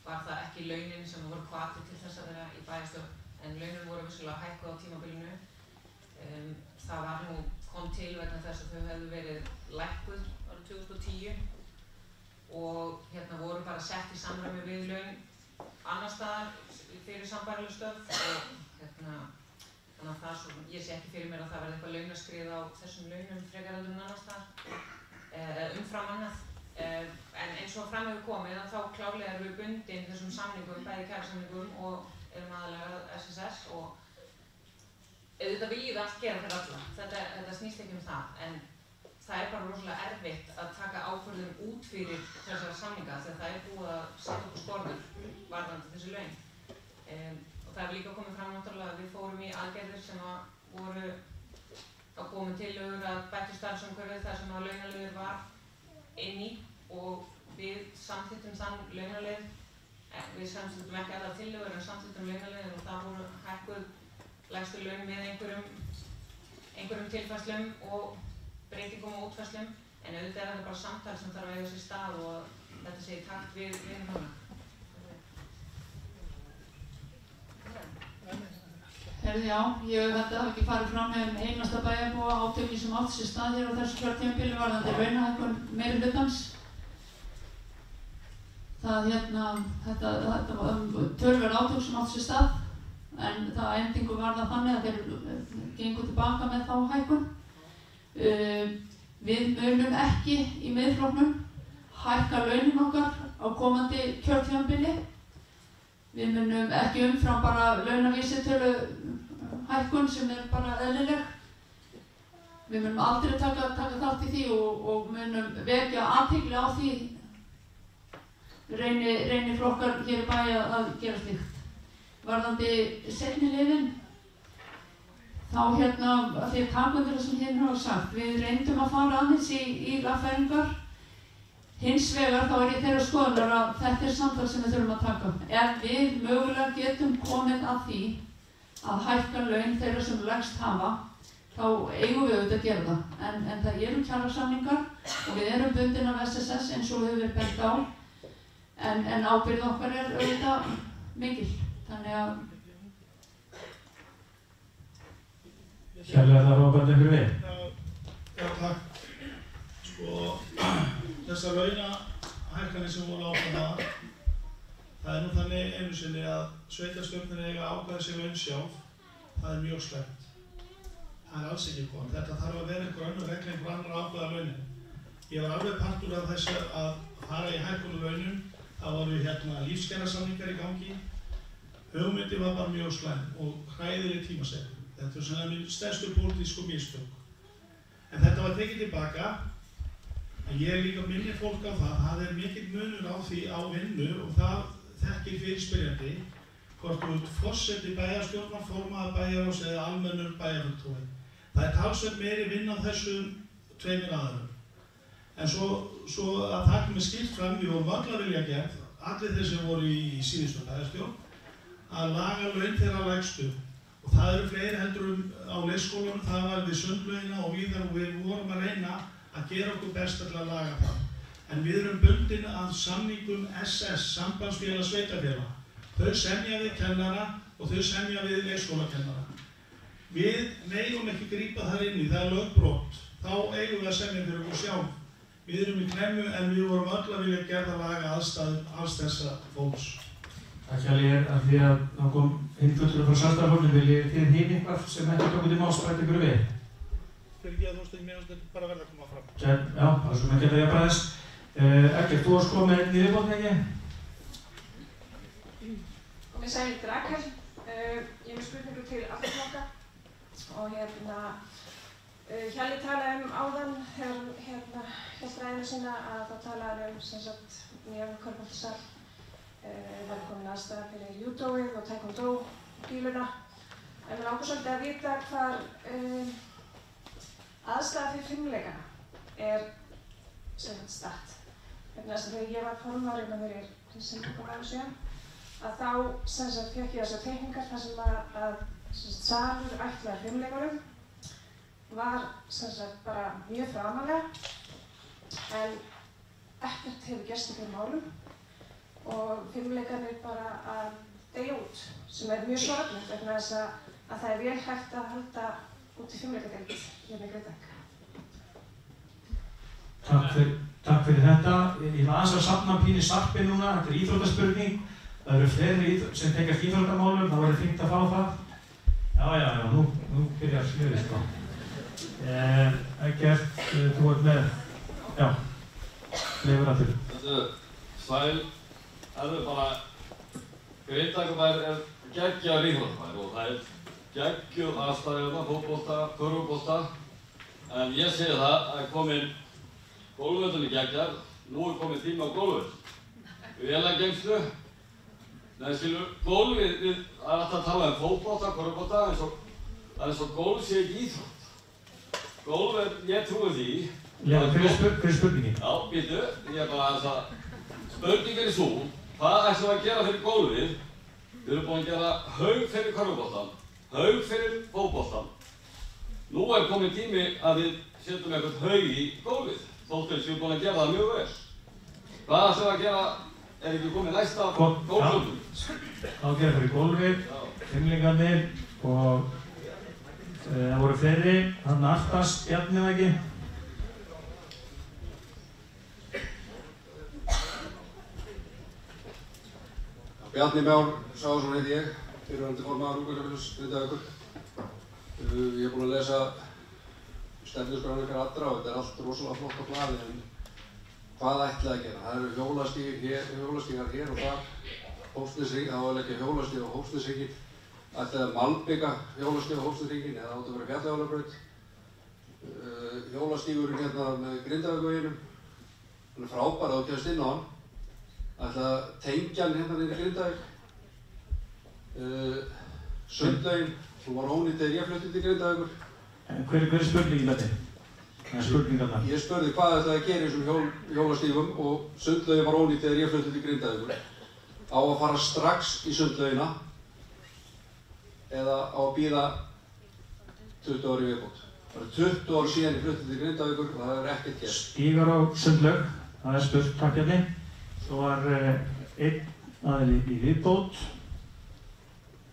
var það ekki launin sem voru hvati til þess að vera í bæjarstjórn, en launin voru vissulega hækkuð á tímabilinu. Það kom til vegna þess að þau hefðu verið lækkuð árið 2010 og voru bara sett í samræmi við laun annars staðar fyrir sambærileg störf og þannig að það svo, ég sé ekki fyrir mér að það verði eitthvað launaskrið á þessum launum frekar en annars staðar umfram annað. En eins og fram hefur komið að þá klárlega erum við bundin þessum samningum, bæði kjarasamningum og erum aðalega SSS og auðvitað viljum við allt gera fyrir alla. Þetta snýst ekki um það, en það er bara rosalega erfitt að taka ákvörðun út fyrir þessara samninga þegar það er búið að setja okkur skorður varðandi þessi laun. Og það hefur líka komið fram náttúrulega að við fórum í aðgerðir sem voru að koma tillögur að bættu starfsumhverfið þar sem að launaliður var inn í og við samþykktum þann launalið. Við samþykktum ekki allar tillögur en samþykktum launaliðin og það voru hækkuð lægstu laun með einhverjum tilfærslum og breytingum og útfærslum, en auðvitað er þetta bara samtal sem þarf að eiga sér stað og þetta sé í takt við hana. Herði já, ég held að það hafi ekki farið fram með einasta bæjarbúa átöki sem átti sér stað hér á þessu kjörtímabili varðandi launahækkun meiri hlutans. Þetta var töluverð átök sem átti sér stað, en það endingu var það þannig að þeir gengu tilbaka með þá hækkun. Við munum ekki í Miðflokknum hækka launin okkar á komandi kjörtímabili. Við munum ekki umfram bara launavísitölu hækkun sem er bara eðlileg. Við munum aldrei taka þátt í því og munum vekja athygli á því reyni flokkar hér í bæ að gera slíkt. Varðandi seinni liðinn, þá að því að taka undir það sem hérna hafa sagt, við reyndum að fara aðeins í lagfæringar. Hins vegar þá ég þeirra skoðunar að þetta er samtal sem við þurfum að taka. Ef við mögulega getum komið að því að hækka laun þeirra sem lægst hafa, þá eigum við auðvitað að gera það. En það eru kjarasamningar og við erum bundin af SSS eins og við höfum verið bent á, en ábyrgð okkar er auðvitað mikil. Þannig að Kjærlega það var bara einhver við. Já, takk. Sko, þessar launahækkanir sem voru ákveðnar, það er nú þannig einu sinni að sveitarstjórnir eiga að ákveða sér laun sjálf. Það er mjög slæmt. Það er alls ekki gott. Þetta þarf að vera einhver önnur regla, einhver annar að ákveða launin. Ég var alveg partur af þessu að fara í hækkun á launum. Það voru lífskjarasamningar í gangi. Hugmyndin var bara mjög slæm og hræðileg tímasetning. Þetta er svona mín stærstu pólitísku mistök. En þetta var tekið tilbaka. En ég líka minni fólk á það. Það er mikill munur á því á vinnu og það þekkir fyrirspyrjandi hvort þú ert forseti bæjarstjórnar, formaður bæjarráðs eða almennur bæjarfulltrúi. Það er talsvert meiri vinn á þessum tveimur aðilum. En svo að það komið skýrt fram, við vorum öll að vilja gert, allir þeir sem voru í síðustu bæjarstjórn, að laga laun þeirra lægstu. Og það eru fleiri heldur á leikskólanum, það var við sundlaugina og víðar og við vorum að reyna að gera okkur best til að laga það. En við erum bundin að samningum SS, Sambandsfélag Sveitarfélaga. Þau semja við kennara og þau semja við leikskólakennara. Við megum ekki grípa þar inn í, það er lögbrot. Þá eigum við að semja fyrir okkur sjálf. Við erum í klemmu en við vorum öll að vilja gera laga aðstæður alls þessa fólks. Takk hérlega að því að þá kom hinn fulltrúi frá Sjálfstæðisflokknum, viljið þið hinn eitthvað sem ekki tókuð í máls bæta ykkur við? Fyrir ekki að þú veist, mér finnst þetta bara verða að koma fram. Já, það er svo með geta ég bara þess. Ekkert, þú varst komið með einn í viðbót, ekki? Ég sæli Rakel. Ég er með spurningu til allra flokka og Hjalli talaði áðan þegar hélt ræðinu sína að þá talaði sem sagt nýjan körfuboltasal, það komin aðstæða fyrir júdóið og taekwondo díluna. En mér langar svolítið að vita hvar aðstæða fyrir fimleikana sem sagt statt. Vegna þess að þegar ég var formaður fyrir Hringseyringum árum síðan, að þá sem sagt fékk ég þessar teikningar þar sem að salur ætlaði fimleikunum var sem sagt bara mjög framalega en ekkert hefur gerst í þeim málum og fimleikarnir bara að deyja út sem mjög sorglegt vegna þess að það vel hægt að halda út í fimleikadeild hérna í Grindavík. Takk fyrir þetta. Ég var aðeins að safna pínu sarpi núna, þetta íþróttaspurning. Það eru fleiri sem tengjast íþróttamálum, það væri fínt að fá það. Já, nú byrjar smjörið sko. Eggert, þú ert með, já, lefur aftur. Sæl, bara, Grindavíkurbær geggjaður íþróttabær og það geggjuð aðstæður hérna, fótbolta, körfubolta. En ég segi það að komin gólfvöllurinn geggjar, nú komin tími á gólfvöll. Vélageymslu. Nei, skilur, gólfið, það alltaf að tala fótbolta, körfubolta, það eins og gólf sé ekki íþrótt. Gólf ég trúi því. Hver er spurningin? Já, býtu, ég bara aðeins að spurningin svo, hvað ætlum við að gera fyrir gólfið? Við erum búin að gera haug fyrir körfuboltan, haug fyrir fótboltan. Nú komin tími að við setjum eitthvað haug í gólfið, þótt eins við erum búin að gera það mjög vel. Hvað ætlum við að gera, ekki komið næsta gólflöfnum? Þá gera fyrir gólfið, fimleikarnir og það voru fleiri, þarna aftast, Bjarni eða ekki? Bjarni Már Sáðarsson heiti ég, fyrrverandi formaður Ungverjafélags Grindavíkur. Ég er búinn að lesa stefnuskrána ykkar allra og þetta er allt rosalega flott á blaði en hvað ætlið að gera? Það eru hjólastígar hér og þar, Hófsnesrík, það á að leggja hjólastíg á Hófsnesríki. Ætlið að malbika hjólastíg á Hófsnesríkin eða átt að vera fjallahjólabraut. Hjólastígurinn hérna með Grindavíkurveginum, hann er frábær að þú kemst inn á hann. Ætlið að tengja hann hérna niður í Grindavík. Sundlaugin, hún var ónýtt þegar ég flutti til Grindavíkur. Hver er spurningin þetta? Það er spurningarna. Ég spurði hvað ætlaði að gera í þessum hjólastígum og sundlaugin var ónýtt þegar ég flutti til Grindavíkur. Á að fara strax í sundlaugina eða á að bíða 20 ári viðbót. Það eru 20 ár síðan ég flutti til Grindavíkur og það hefur ekkert gert. Stígar á sundlaug, það er spurt, takk Bjarni. Svo var einn aðili í viðbót.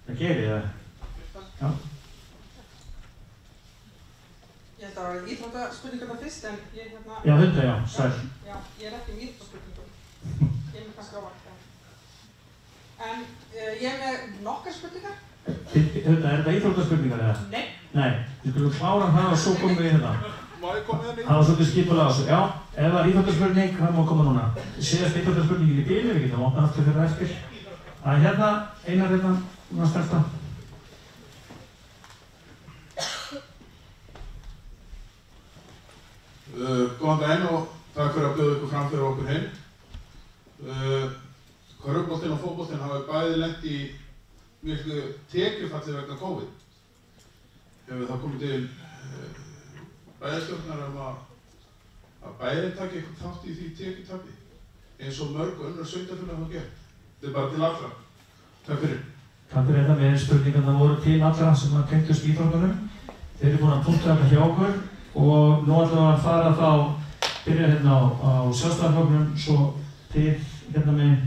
Það gerir það. Já. Ég held að það var íþróttaspurningarna fyrst en ég hérna... Já, þetta já, sæl. Já, ég er ekki með íþróttaspurningum. Ég er með kannski ávart. En ég er með nokkar spurningar. Er þetta íþróttaspurningar eða? Nei. Nei, við skulum klára það og svo komum við í þetta. Má ég koma hérna í? Það var svolítið skipulega á þessu. Já, ef það er íþróttaspurning, það má koma núna. Síðast íþróttaspurningin í bíli, við getum opnað aftur fyrir eftir. Það er hérna, Einar hérna, núna stelta. Góðan daginn og takk fyrir að bjóða ykkur fram fyrir okkur heim. Körfuboltinn og fótboltinn hafa bæði lent í miklu tekjufalli vegna COVID. Hefur það komið til bæjarstjórnar að bæjarinn taki eitthvað þátt í því tekjutapi eins og mörg önnur sveitarfélög hafa gert. Þetta er bara til allra. Takk fyrir. Takk fyrir þetta. Við spurningarna voru til allra sem að tengdust íþróttunum. Þeir eru búin að punkta þetta hjá okkur og nú ætlum við að fara þá, byrja hérna á Sjálfstæðisflokknum, svo til hérna megin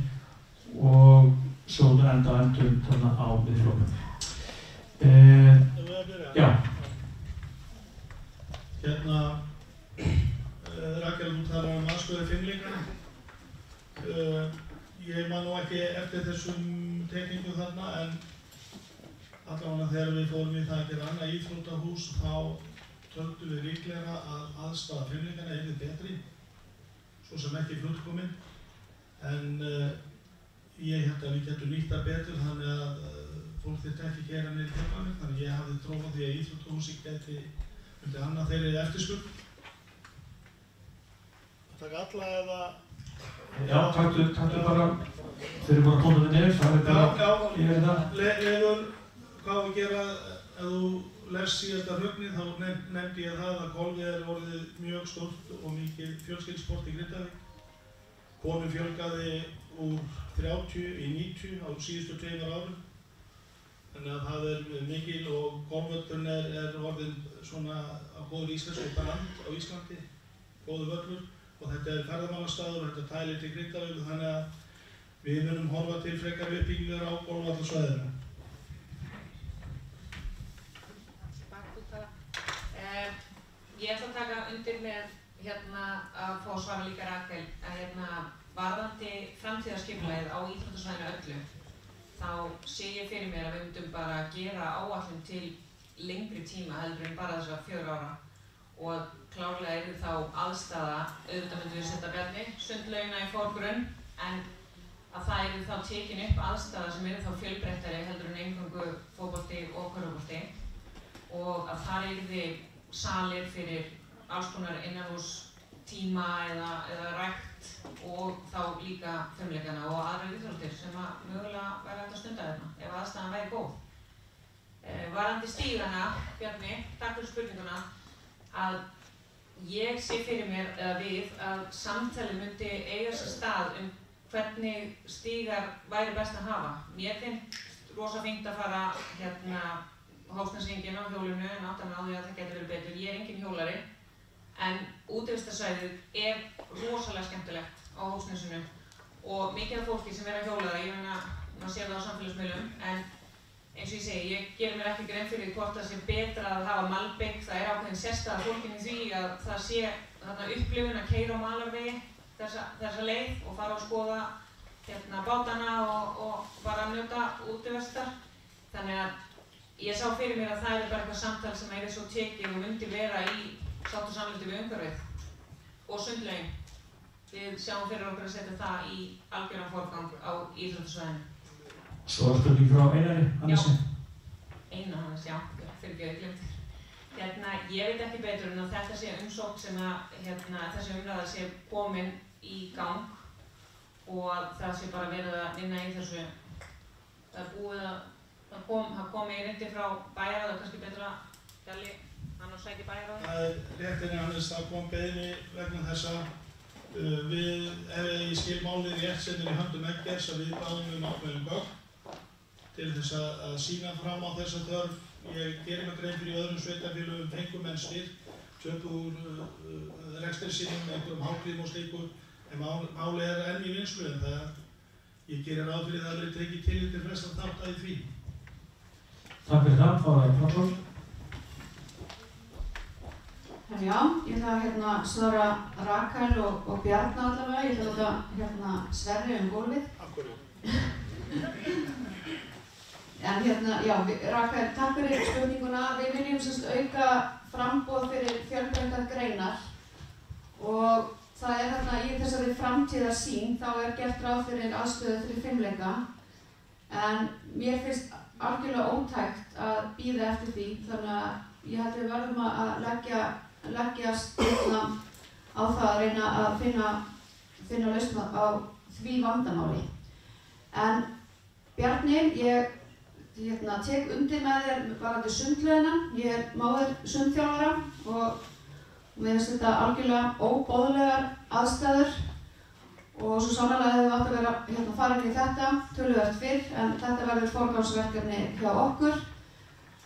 og svo endum þarna á Miðflokknum. Já. Hérna, Rakel, þú talar um aðstöðu fimleikana. Ég man nú ekki eftir þessum tekningum þarna en allavega þegar við fórum í það að gera annað íþróttahús þá töldum við líklega að aðstaða fimleikana yrði betri, svo sem ekki fullkominn, en ég held að við getum nýtt það betur þannig að fólk þyrfti ekki að gera niður tilbæðir, þannig að ég hafði trú á því að íþróttahúsi geti Myndi annað þeirri eftirspurn? Að taka alla eða... Já, taktu bara, þeir eru bara að koma þetta niður, það er bara, ég veit það. Leifur, hvað við gera, ef þú lest síðasta hrögnið, þá nefndi ég það að golfið er orðið mjög stórt og mikið fjölskyldssport í Grindavík. Konum fjölgaði úr 30 í 90 á síðustu 2 árum. Þannig að það er mikil og golfvöllurinn er orðinn svona á góður íslensku brand á Íslandi, góður völlur. Og þetta er ferðamannastaður og þetta tælir til Grindavík, þannig að við munum horfa til frekari uppbyggingar á golfvallarsvæðinu. Ég ætla að taka undir með að fá svara líka Rakel að varðandi framtíðarskipulagið á íþróttasvæðinu öllu þá sé ég fyrir mér að við myndum bara gera áætlun til lengri tíma heldur en bara þessar 4 ára og klárlega yrði þá aðstaða, auðvitað myndum við setja Bjarni, sundlaugina í forgrunn en að það yrði þá tekin upp aðstaða sem yrði þá fjölbreyttari heldur en eingöngu fótbolti og körfubolti og að það yrði salir fyrir alls konar innanhús tíma eða rækt og þá líka fimleikana og aðrar íþróttir sem að mögulega væri hægt að stunda þarna ef aðstæðan væri góð. Varðandi stígana, Bjarni, takk fyrir spurninguna, að ég sé fyrir mér eða við að samtali myndi eiga sér stað hvernig stígar væri best að hafa. Mér finnst rosa fínt að fara Hófsneshringinn á hjólinu en átta mig á því að það getur verið betur. Ég er engin hjólari en útivistarsvæðið er rosalega skemmtilegt á Hófsnesinu og mikið af fólki sem er að hjóla það, ég meina, maður sér það á samfélagsmiðlum en eins og ég segi, ég gerir mér ekki grein fyrir hvort það sé betra að hafa malbygg, það er ákveðin sérstæða fólkinu því að það sé þarna upplifun að keyra á malarvegi þessa leið og fara og skoða bátana og bara njóta útivistar. Þannig að ég sá fyrir mér að það er bara eitthvað samtal sem er svo tekið og myndi vera í sátt og samlyndi við umhverfið og sundlaugin. Við sjáum fyrir okkur að setja það í algjöran forgang á íþróttasvæðinu. Svo er spurning frá Einari Hannesi. Einar Hannes, já, fyrirgefðu, glemt. Ég veit ekki betur en að þetta sé umsókn sem að þessi umræða sé komin í gang og að það sé bara verið að vinna í þessu. Það er búið að það komi reyndi frá bæjarráð og kannski betra Hjalli, hann á sæti bæjarráð. Það er réttinni Hannes, það kom beiðni vegna þess að við, ef ég skil málið rétt sem er í höndum Eggers, að við báðum ákveðin gögn til þess að sýna fram á þessa þörf. Ég gerir mig grein fyrir öðrum sveitarfélögum fengum menn styrk, töpu úr rekstri sínum, einhverjum háklím og slíku, en málið er enn í vinnslu en ég gerir ráð fyrir það að tekið tillit til flestra þátta í því. Takk fyrir það, Þóra Franzson. Já, ég ætla að svara Rakel og Bjarna allavega, ég ætla að láta Sverri gólfið. Akkurát. En já, Rakel, takk fyrir spurninguna. Við viljum auka framboð fyrir fjölbreyttar greinar og það er í þessari framtíðarsýn, þá er gert ráð fyrir aðstöðu fyrir fimleika en mér finnst algjörlega ótækt að bíða eftir því, þannig að ég held við verðum að leggjast á það að reyna að finna lausn á því vandamáli. En Bjarni, ég tek undir með þér varðandi sundlaugina. Ég er móðir sundþjálfara og mér finnst þetta algjörlega óboðlegar aðstæður og svo sannarlega hefur við átt að vera farin í þetta töluvert fyrr en þetta verður forgangsverkefni hjá okkur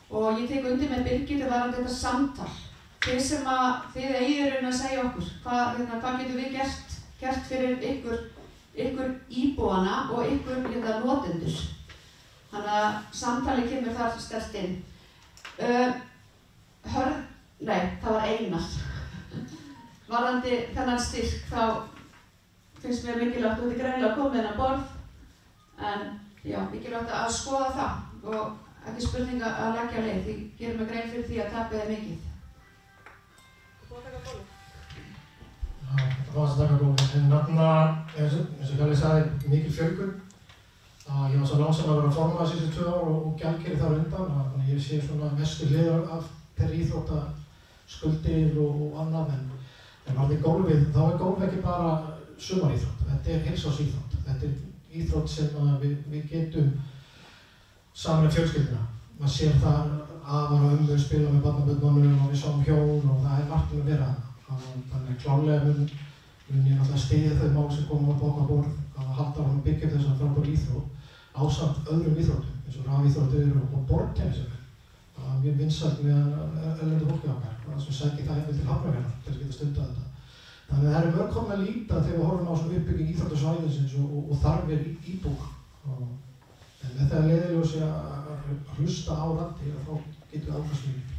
og ég tek undir með Birgitu varðandi þetta samtal. Þið eigið að segja okkur hvað getum við gert fyrir ykkur íbúana og ykkur notendur. Þannig að samtali kemur þar sterkt inn. Það var Einar. Varðandi þennan styrk þá finnst mér mikilvægt og þetta er greinilega komið inn á borð en já, mikilvægt að skoða það og ekki spurning að leggja leið því gerum við grein fyrir því að tapið er mikið. Þú að taka bólu? Já, þetta var að taka bólu en eins og Hjalli sagði mikil fjölgun. Ég var svo langsam að vera formaður síðustu 2 ár og gjaldkeri þar undan þannig að ég sé svona mestu hliðar af þeirri íþrótta skuldir og annað, en varðandi gólfið, þá gólf ekki bara sumaríþrótt, þetta heilsársíþrótt. Þetta íþrótt sem við getum saman fjölskylduna. Maður sér það afar og spila með barnabörnunum og við sáum hjón og það margt að vera. Þannig klárlega mun ég náttúrulega styðja þau mál sem koma upp á okkar borð að halda áfram að byggja upp þessa frábæru íþrótt ásamt öðrum íþróttum eins og rafíþróttir og borðtennis. Það er mjög vinsælt meðan erlendu fólki okkar, það sem sækir það til Hafnarfjarðar til að geta stundað þetta. Þannig að það mörg komin að líta þegar við horfum á svona uppbygging íþróttasvæðisins og þarfir íbúa. En með það leiðiljósi að hlusta á raddir þá getum við áfram smíðið.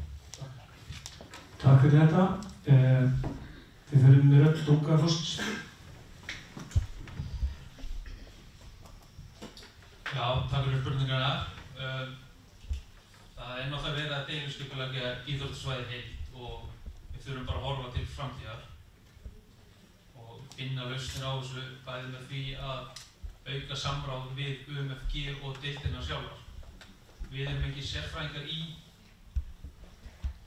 Takk fyrir þetta. Þið fyrir með Rödd Dungafoss. Já, takk fyrir spurningarna. Það er náttúrulega verið að deiliskipuleggja íþróttasvæðið heilt og við þurfum bara að horfa til framtíðar og finna lausnir á þessu bæði með því að auka samráð við UMFG og deildina sjálfar. Við erum ekki sérfræðingar í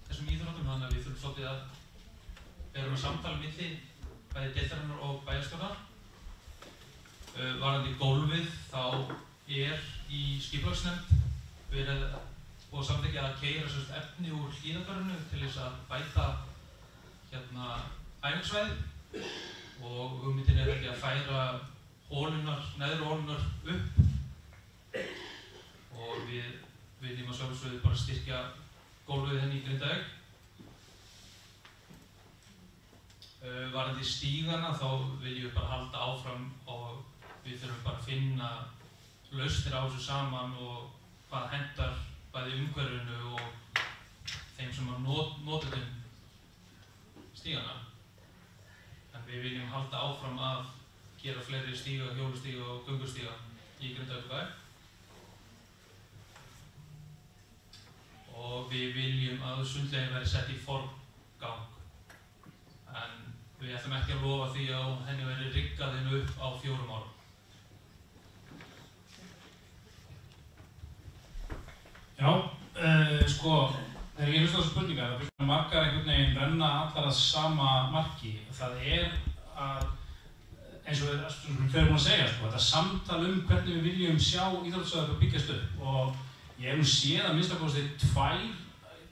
þessum íþróttum, þannig að við þurfum svolítið að vera með samtal milli bæði deildarinnar og bæjarstjórnar. Varðandi gólfið, þá í skipulagsnefnd verið og samþykkja að keyra efni úr Hlíðargarðinu til þess að bæta æfingasvæði og hugmyndin ekki að færa neðri hólunar upp og við viljum að sjálfsögðu bara styrkja gólfið henni í Grindavík. Varðandi stígana þá viljum við bara halda áfram og við þurfum bara að finna lausnir á þessu saman og hvað hendar bæði umhverfinu og þeim sem að notendum stígana. En við viljum halda áfram að gera fleiri stíga, hjólustíga og göngustíga í Grindavíkurbæ. Og við viljum að sundlaugin verði sett í forgang. En við ætlum ekki að lofa því að henni verði riggað upp á 4 árum. Já, þegar ég hlusta á þessu spurningar, það byrjar margar einhvern veginn renna allar að sama marki. Það að, eins og þau eru búin að segja, þetta samtal hvernig við viljum sjá íþróttasvæðið byggjast upp. Og ég hef séð að minnsta kosti 2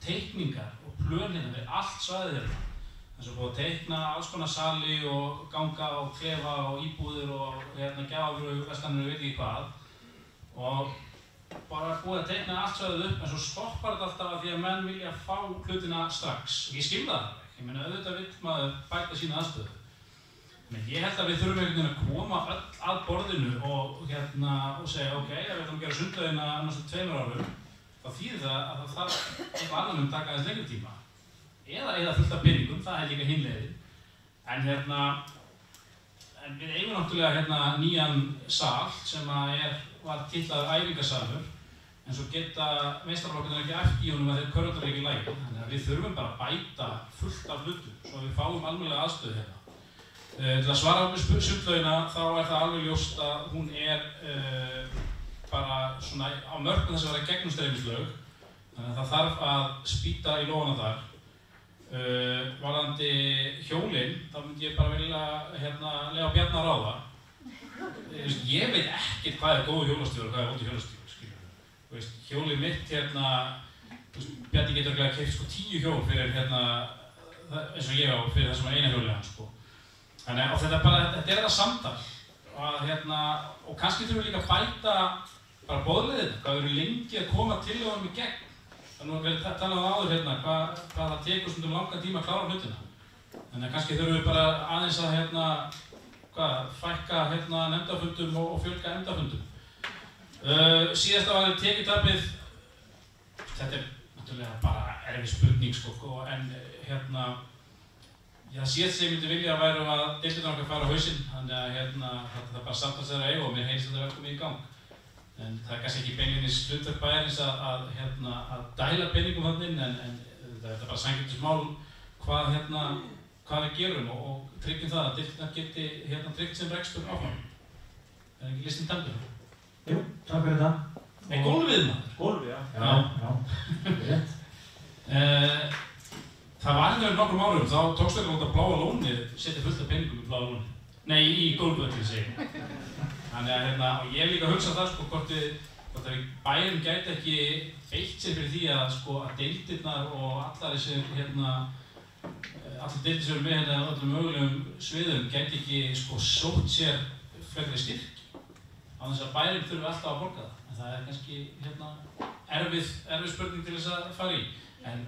teikningar og plön við allt svæðið hérna. Það er búið að teikna alls konar sali og ganga og klefa og íbúðir og gjafavöru, verslanir og veit ekki hvað. Og bara búið að teikna allt svæðið upp, en svo stoppar þetta alltaf að því að menn vilja fá hlutina strax. Ég skil það alveg. Ég meina, auðvitað vill maður bæta sína aðstöðu. Men ég held að við þurfum einhvern veginn að koma öll að borðinu og segja, ok, ef við ætlum að gera sundlaugina næstu 2 árum, þá þýðir það að það þarf eitthvað annan taka aðeins lengri tíma. Eða fullt af peningum, það er líka hin leiðin. En við eigum náttúrulega nýjan sal sem var titlaður æfingasalur, en svo geta meistaraflokkarnir ekki æft í honum að þeir körfuboltar eru ekki í lagi. Þannig að við þurfum bara að bæta fullt af hlutum svo við fáum almennilega aðstöðu hérna. Til að svara með sundlaugina þá er það alveg ljóst að hún bara svona á mörkum þess að vera gegnumstreymislaug, þannig að það þarf að spýta í lófana þar. Varðandi hjólinn, þá myndi ég bara vilja leyfa Bjarna að ráða. Ég veit ekkert hvað er góður hjólastjóri og hvað er vondur hjólastjóri, skilur. Hjólið mitt Bjarni getur ekki að keypt 10 hjól fyrir eins og ég á fyrir þessum eina hjólið hans, Þannig að þetta er það samtal og kannski þurfum við líka að bæta bara boðleiðina, hvað við erum lengi að koma tillögum í gegn. Þannig að við talaðum áður hvað það tekur stundum langan tíma að klára hlutina. Þannig að kannski þurfum við bara aðeins að fækka nefndafundum og fjölga nefndafundum. Síðasta var tekjutapið, þetta er náttúrulega bara erfið spurning en það síðast sem ég myndi vilja að væru að deildirnar okkar fara á hausinn, þannig að þetta er bara samtalsæðar eiga og mér heilst þetta velkomið í gang. En það er kannski ekki beinlínis hlutverk bæjarins að dæla peningum þarna inn, en þetta er bara sanngirnismál hvað við gerum og tryggjum það að deildirnar geti tryggt sem rekstur áfram. Það er ekki listin tæmdur. Jú, takk fyrir það. Gólfið maður. Gólfið, já. Já, rétt. það var hérna nokkrum árum, þá tókst ekki út af Bláa lónið, setja fullt af peningum í Bláa lónið. Nei, í golfvöllin segi ég. Þannig að og ég hef líka hugsað það sko hvort við bærum gæti ekki beitt sér fyrir því að sko að deildirnar og allar þessi allar deildir sem eru með hérna á öllum mögulegum sviðum gæti ekki sko sótt sér frekari styrk á þess að bærum þurfi alltaf að borga það. En það kannski erfið spurning til þess að fara í. En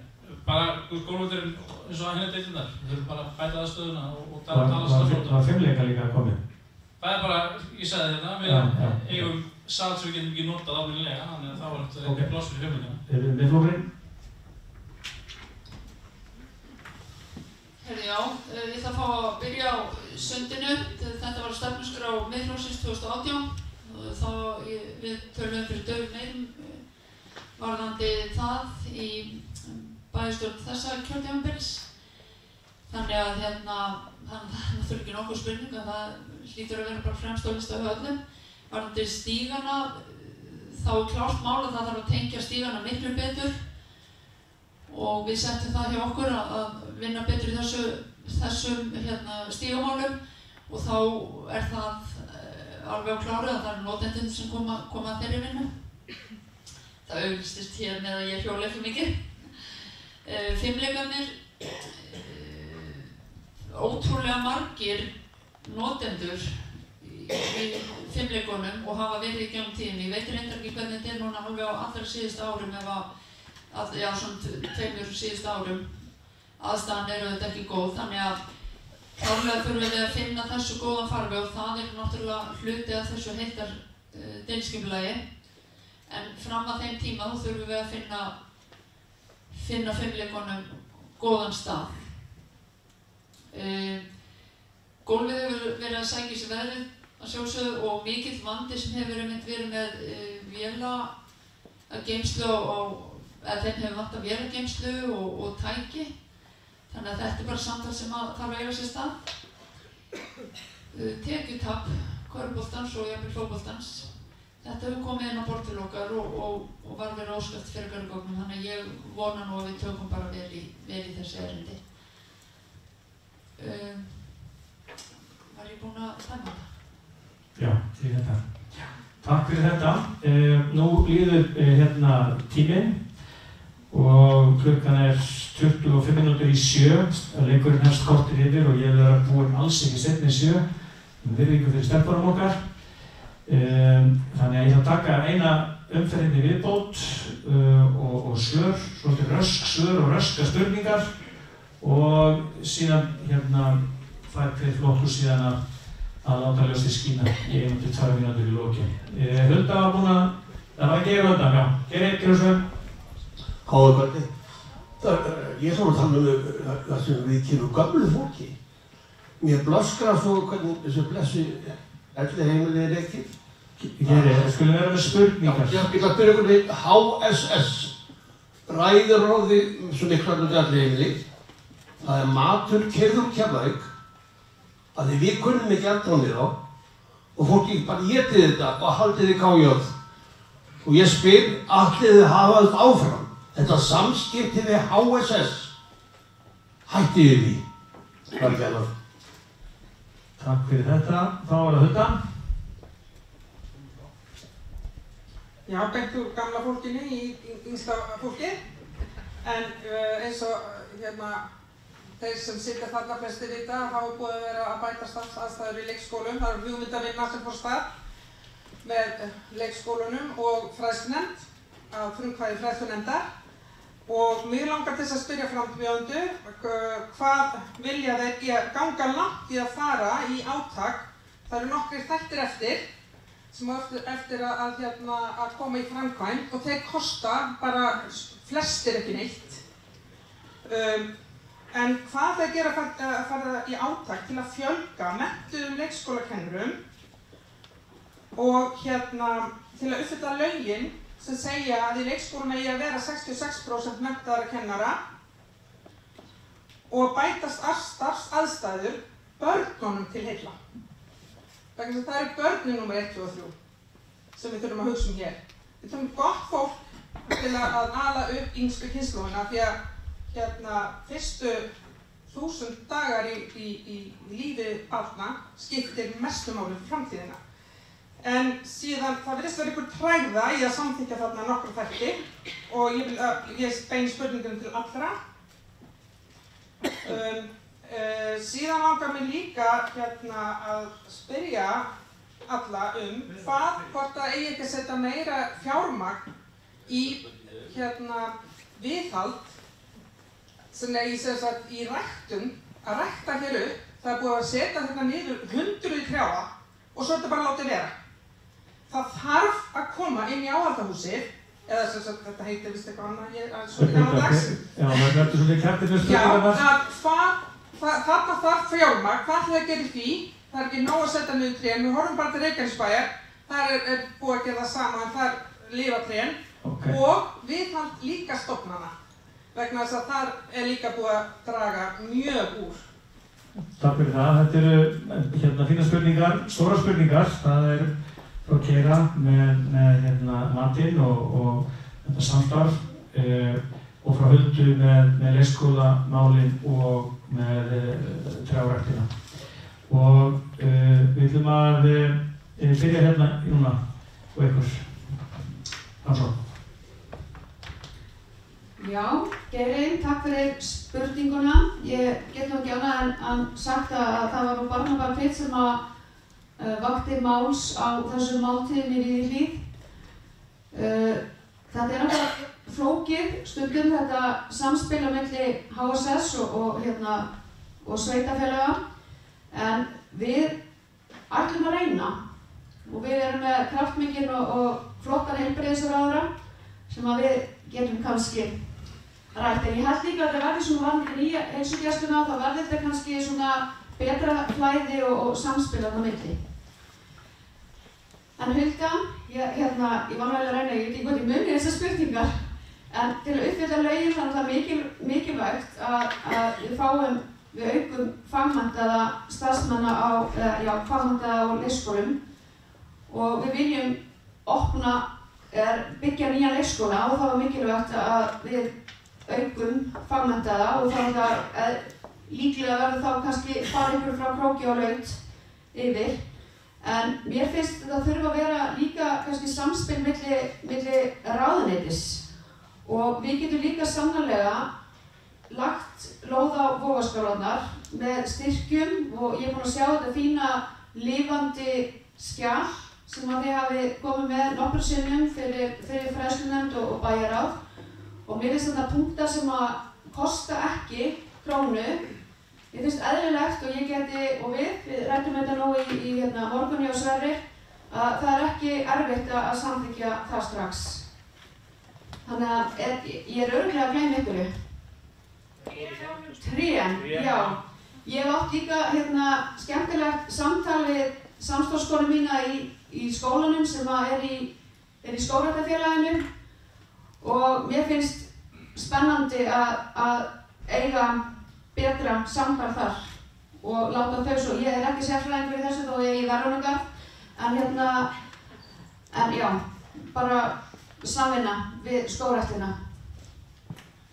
bara golfvöllurinn eins og hérna deildirnar, við þurfum bara að bæta aðstöðuna og tala staflóta. Það var fimmleika líka komið. Það bara, ég sagði þetta, við eigum sal sem við getum ekki notað almennilega, þannig að það var ekki pláss fyrir fimmleikana. Miðflokkurinn? Herði já, ég ætla að fá að byrja á sundinu. Þetta var stefnuskrá Miðflokksins 2018. Við töluðum fyrir daufum eyrum varðandi það í bæjarstjórn þessa kjörtímabils. Þannig að það þurfi ekki nokkuð spurning að það hlýtur að vera bara fremst á lista hjá öllum. Varðandi stígana, þá klárt mál að það þarf að tengja stígana miklu betur og við settum það hjá okkur að vinna betur í þessum stígamálum og þá það alveg á kláru að það notendum sem koma að þeirri vinnu. Það auglýstist hér með að ég hjóla ekki mikið. Fimmleikarnir, ótrúlega margir notendur í fimmleikunum og hafa verið í gegnum tíðinni. Ég veit reyndar ekki hvernig þetta núna alveg á allra síðustu árum svona 2 síðustu árum. Aðstæðan auðvitað ekki góð, þannig að klárlega þurfum við að finna þessu góðan farveg og það náttúrulega hluti af þessu heildar deiliskipulagi. En fram að þeim tíma þá þurfum við að finna fimmleikunum góðan stað. Gólfið hefur verið að sækja sér veðrið að sjálfsögðu og mikill vandi sem hefur verið með vélageymslu eða þeim hefur vantað vélageymslu og tæki. Þannig að þetta bara samtal sem þarf að eiga sér stað. Tekjutap körfuboltans og jafnvel fótboltans. Þetta hefur komið inn á borð til okkar og var verið óskalt fyrir gögnum, þannig að ég vona nú að við tökum bara vel í þessi erindi. Var ég búinn að tæma þetta? Já, því þetta. Takk fyrir þetta. Nú líður tíminn og klukkan 25 mínútur í 7. Leikurinn hefst kortir yfir og ég vil vera búinn alls ekki seinna í 7. Virðingu fyrir stelpunum okkar. Þannig að ég ætla að taka eina umferðinni viðbót og svör, svolítið rösk svör og röska spurningar og síðan fær hver flokkur síðan að láta ljósið skína í 1-2 mínútur í lokin. Hulda var búinn að, það var ekki Hulda, já. Gerðu svör. Góða kvöldi. Ég er svona að tala það sem við kynum gömlu fólki. Mér blöskrar svo hvernig þessu blessu elliheimili rekið. Skulum vera með spurningar. Ég ætla að byrja hvernig HSS ræður ráði svo mikla hluti elliheimili. Það matur keyrður Keflavík að því við kunnum ekki andrónið á og fólki bara étið þetta og haldið í kájöð. Og ég spyr, allir þið hafa þetta áfram. Þetta samskipti við HSS. Hættið þið því. Það var ekki annað. Takk fyrir þetta. Þá var það Hulda. Já, beint úr gamla fólkinu í yngsta fólki. En eins og þeir sem sitja þarna flestir vita hafa búið að vera að bæta starfsaðstæður í leikskólum. Það er hugmyndavinna sem fór stað með leikskólunum og fræðslunefnd að frumkvæði fræðslunefndar. Og mig langar til að spyrja frambjóðendur hvað vilja þeir ganga langt í að fara í átak. Það eru nokkrir þættir eftir sem eftir að koma í framkvæmd og þeir kosta bara flestir ekki neitt. En hvað þeir gera að fara í átak til að fjölga menntuðum leikskólakennurum og til að uppfylla lögin sem segja að í leikskólunum eigi að vera 66% menntaðra kennara og bætast starfsaðstæður börnunum til heilla. Vegna þess að það eru börnin númer 1, 2 og 3 sem við þurfum að hugsa hér. Við þurfum gott fólk til að ala upp yngstu kynslóðina því að fyrstu 1000 dagar í lífi barna skiptir mestu máli fyrir framtíðina. En síðan, það virðist vera einhver tregða í að samþykkja þarna nokkra þætti og ég beini spurningunum til allra. Síðan langar mér líka að spyrja alla hvort það eigi ekki að setja meira fjármagn í viðhald í ræktun, að rækta hér upp. Það er búið að setja hérna niður 100 trjáa og svo er þetta bara látið vera. Það þarf að koma inn í áhaldahúsið, eða þetta heitir vist eitthvað annað, svona gamaldags. Já, það er svolítið kjartinu Já, þarna þarf fjármagn, hvað ætlaði að gera í því? Það er ekki nóg að setja niður trén, við horfum bara til Reykjanesbæjar, þar er búið að gera það sama en þar lifa trén og viðhald líka stofnana, vegna þess að þar er líka búið að draga mjög úr. Takk fyrir það. Þetta eru fína spurningar, stóra spurningar. Það er frá Keira með matinn og þetta samstarf og frá Huldu með leikskólamálin og með trjáræktina. Og við ætlum að byrja hérna núna og ykkur. Hansson. Já, Geiri, takk fyrir spurninguna. Ég get nú ekki annað en sagt að það var nú Barnabæ Pitt sem vakti máls á þessu máltíðinni við í Hlíð. Þetta er náttúrulega flókið stundum þetta samspil á milli HSS og sveitafélaga. En við ætlum að reyna og við erum með kraftmikinn og flottan heilbrigðisráðherra sem að við getum kannski rætt. En ég held líka að það verði svona varðandi nýja heilsugæsluna, þá verði þetta kannski svona betra flæði og samspil þarna á milli. En Hulda, ég var nú að reyna, ég veit ekki hvað í munni þessar spurningar, en til að uppfylla lögin þannig að það er mikilvægt að við aukum fagmenntaða starfsmanna fagmenntaða á leikskólum og við viljum byggja nýjan leikskóla og það var mikilvægt að við aukum fagmenntaða og líklega verður þá kannski fara ykkur frá Króki og Laut yfir. En mér finnst þetta þurfa að vera líka kannski samspil milli ráðuneytis og við getum líka sannarlega lagt lóð á vogarskálarnar með styrkjum og ég er búin að sjá þetta fína lifandi skjal sem að þið hafi komið með nokkur sinnum fyrir fræðslunefnd og bæjarráð og mér finnst þetta punktar sem að kosta ekki krónu. Ég finnst eðlilegt og ég geti, og við ræddum þetta nú í morgunni á Sverrir, að það er ekki erfitt að samþykkja það strax. Þannig að ég er örugglega að gleyma einhverju. Trén, já. Ég hef átt líka skemmtilegt samtal við samstarfskonu mína í skólanum sem er í Skógræktarfélaginu og mér finnst spennandi að eiga betra samband þar og láta þau svo. Ég er ekki sérfræðingur í þessu þó ég í Verunargarð en já, bara samvinna við Skógræktina.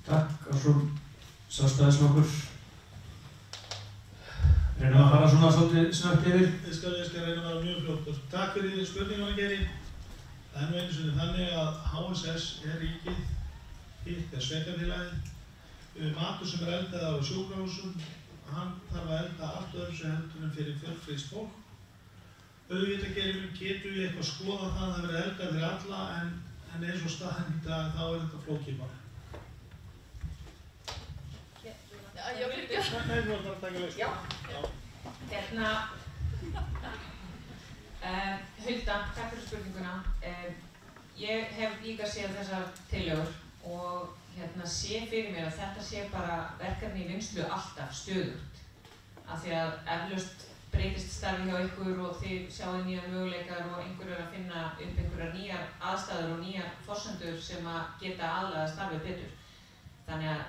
Takk, Ásrún. Sjálfstæðisflokkur. Reynum að fara svona svolítið snöggt yfir. Ég skal reyna að vera mjög fljótur. Takk fyrir spurninguna, Geiri. Það er nú einu sinni þannig að HSS er ríkið, hitt er sveitafélagið. Matur sem er eldað á sjúkrahúsum, hann þarf að elda allt öðru heldur en fyrir fjölfrískt fólk. Auðvitað getum við eitthvað skoða það að vera eldað fyrir alla en eins og staðan í dag þá er þetta flókið bara. Nei, þú ætlar að taka laust. Já. Hulda, takk fyrir spurninguna. Ég hef líka séð þessar tillögur og sé fyrir mér að þetta sé bara verkefni í vinnslu alltaf stöðugt. Af því að eflaust breytist starfi hjá ykkur og þið sjáðu nýjar möguleikar og einhver er að finna upp einhverjar nýjar aðstæður og nýjar forsendur sem að geta aðlaga starfið betur. Þannig að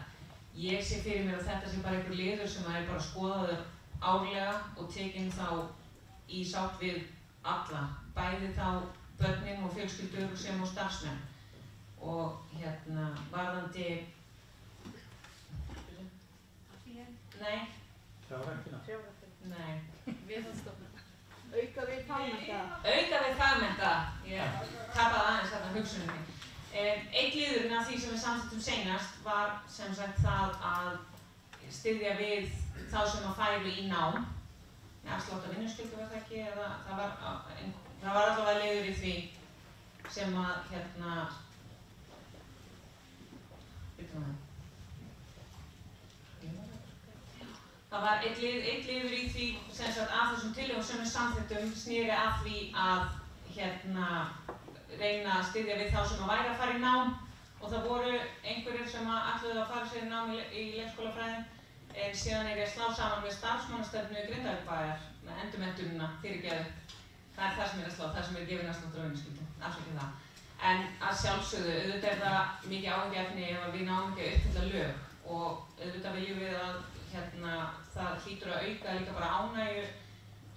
ég sé fyrir mér að þetta sé bara einhver liður sem er bara skoðaður árlega og tekinn þá í sátt við alla, bæði þá börnin og fjölskyldur sem og starfsmenn. Og varðandi Nei. Trjáræktina? Nei. Viðhaldsstofnun. Auka við fagmennta. Auka við fagmennta. Ég tapaði aðeins þarna hugsuninni. Einn liðurinn af því sem við samþykktum seinast var sem sagt það að styðja við þá sem að færu í nám. Afslátt af vinnuskyldu var það ekki, eða það var allavega liður í því sem að það var einn liður í því sem sagt að þessum tillögum sem við samþykktum snýri að því að reyna að styðja við þá sem að væri að fara í nám og það voru einhverjir sem ætluðu að fara sér í nám í leikskólafræðum en síðan er ég að slá saman með starfsmannastefnu Grindavíkurbæjar með endurmenntunina fyrirgefðu. Það er það sem er að slá, það sem er gefinn afsláttur á vinnuskyldu, afsakið það. En að sjálfsögðu, auðvitað er það mikið áhyggjuefni ef við náum ekki að uppfylla lög og auðvitað viljum við að það hlýtur að auka líka bara ánægju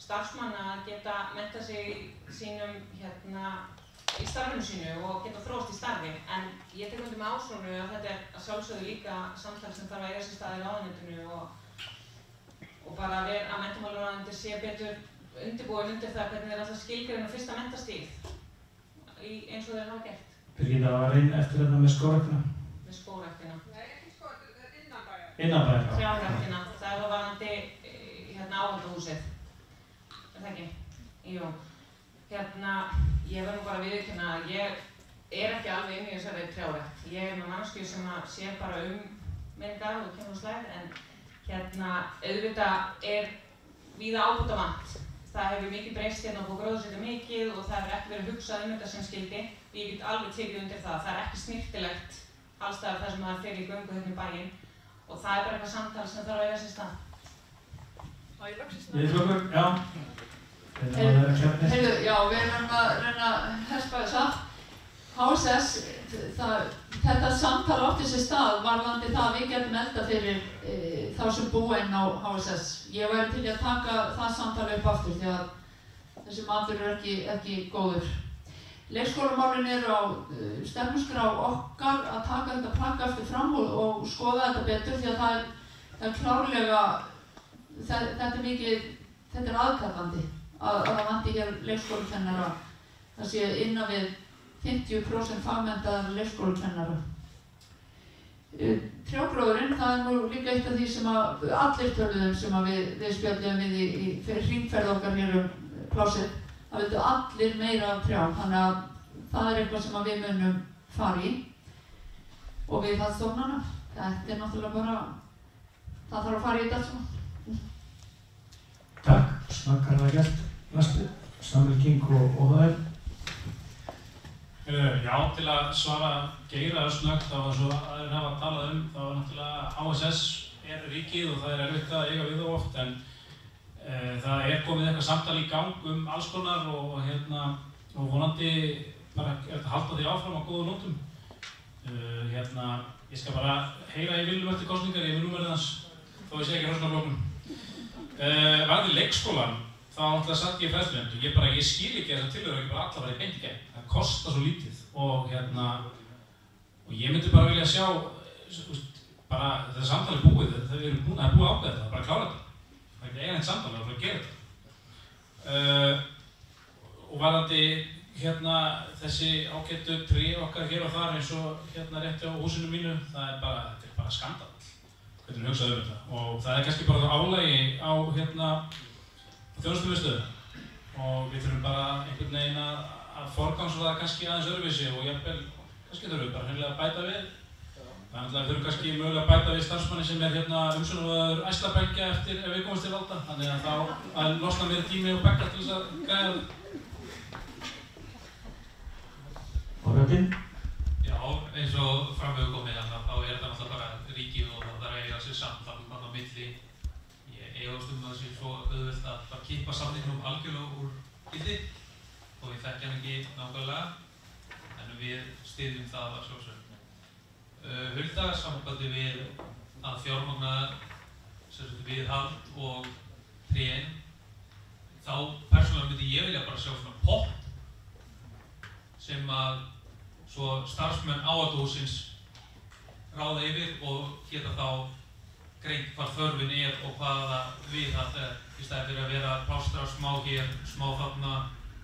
starfsmanna að geta menntað sig í starfinu sínu og geta þróast í starfi. En ég tek undir með Ásrúnu að þetta er að sjálfsögðu líka samtal sem þarf að eiga sér stað í ráðuneytinu og bara að menntamálaráðuneytið sé betur undirbúin undir það hvernig þeir alltaf skilgreina fyrsta menntastigið eins og þeir hafa gert. Birgitta var inn eftir þetta með skógræktina? Með skógræktina. Nei, ekki skógræktina, þetta er innanbæjar. Innanbæjar, já. Trjáræktina, það var varandi áhaldahúsið. Er það ekki? Jú. Ég verð nú bara að viðurkenna að ég er ekki alveg inn í þessari trjárækt. Ég er með mannskju sem sér bara minn garð og kemur á slæð en auðvitað er víða ábótavant. Það hefur mikið breyst og búið gróðursetja mikið og það hefur ekki verið hugsað þetta sem skyldi. Ég get alveg tekið undir það. Það er ekki snyrtilegt alls staðar þar sem það fer í göngu í bæinn og það er bara eitthvað samtal sem þarf að eiga sér stað. Á ég loksins það? Viðflokkur, já. Heyrðu, já, við erum að reyna að hespa þess að HSS, þetta samtal átti sér stað varðandi það að við getum elda fyrir þá sem búa inn á HSS. Ég væri til að taka það samtal upp aftur því að þessi matur er ekki góður. Leikskólamálin eru á stefnuskrá okkar að taka þetta plagg aftur fram og skoða þetta betur því að það er klárlega, þetta er aðkallandi að það vanti hér leikskólakennara. Það sé innan við 50% fagmenntaðar leikskólakennara. Trjágróðurinn, það er nú líka eitt af því sem allir töluðum sem við spjöldum við í hringferð okkar hér plásið. Það vildu allir meira af trjám, þannig að það er eitthvað sem við munum fara í og viðhaldsstofnana. Þetta er náttúrulega bara, það þarf að fara í þetta allt saman. Takk, snakkarlega gert. Næstu, Samfylking og það er. Já, til að svara Geira snöggt á það svo aðeins hafa talað þá er náttúrulega HSS er ríkið og það er erfitt að eiga við það oft en það er komið eitthvað samtal í gang alls konar og vonandi bara er þetta að halda því áfram á góðum nótum. Ég skal bara heyra í Willum eftir kosningar, ég vil númerið hans þó ég sé ekki hrósnarfloknum. Varðið leikskólan, þá alltaf satt ég í fræðslunefnd og ég skil ekki þessar tillögur ekki bara alla fara í beint í gegn. Það kostar svo lítið og ég myndi bara vilja sjá bara þetta samtal er búið, það er búið að ákveða þetta, bara klára þetta. Það er ekki eiginlega samtal, það er bara að gera þetta. Og varðandi þessi ágættu tré okkar hér og þar eins og rétti á húsinu mínu, þetta er bara skandall hvernig við hugsaðum þetta og það er kannski bara það álagi á þjónustumiðstöðuna og við þurfum bara einhvern veginn að forgangsraða kannski aðeins öðruvísi og jafnvel kannski þurfum við bara hreinlega að bæta við. Þannig að við þurfum kannski mögulega að bæta við starfsmanni sem er umsjónarvörður æslabelgja eftir ef við komumst til valda. Þannig að þá að losna meira tími og begga til þess að græða það. Orðin? Já, eins og fram hefur komið þá er þetta náttúrulega bara ríkið og það þarf að eiga sér samtal á milli. Ég efast að það sé svo auðvelt að bara kippa samningnum algjörlega úr gildi og við þekkjum hann ekki nákvæmlega en við styðjum það að sjálfsögðu. Huldarsambandi við að fjármagna viðhald og trén þá persónulega myndi ég vilja bara sjá svona pott sem að svo starfsmenn áhaldahússins ráða yfir og geta þá greint hvað þörfin og hvaða viðhald í staðinn fyrir að vera plástra smá hér, smá þarna,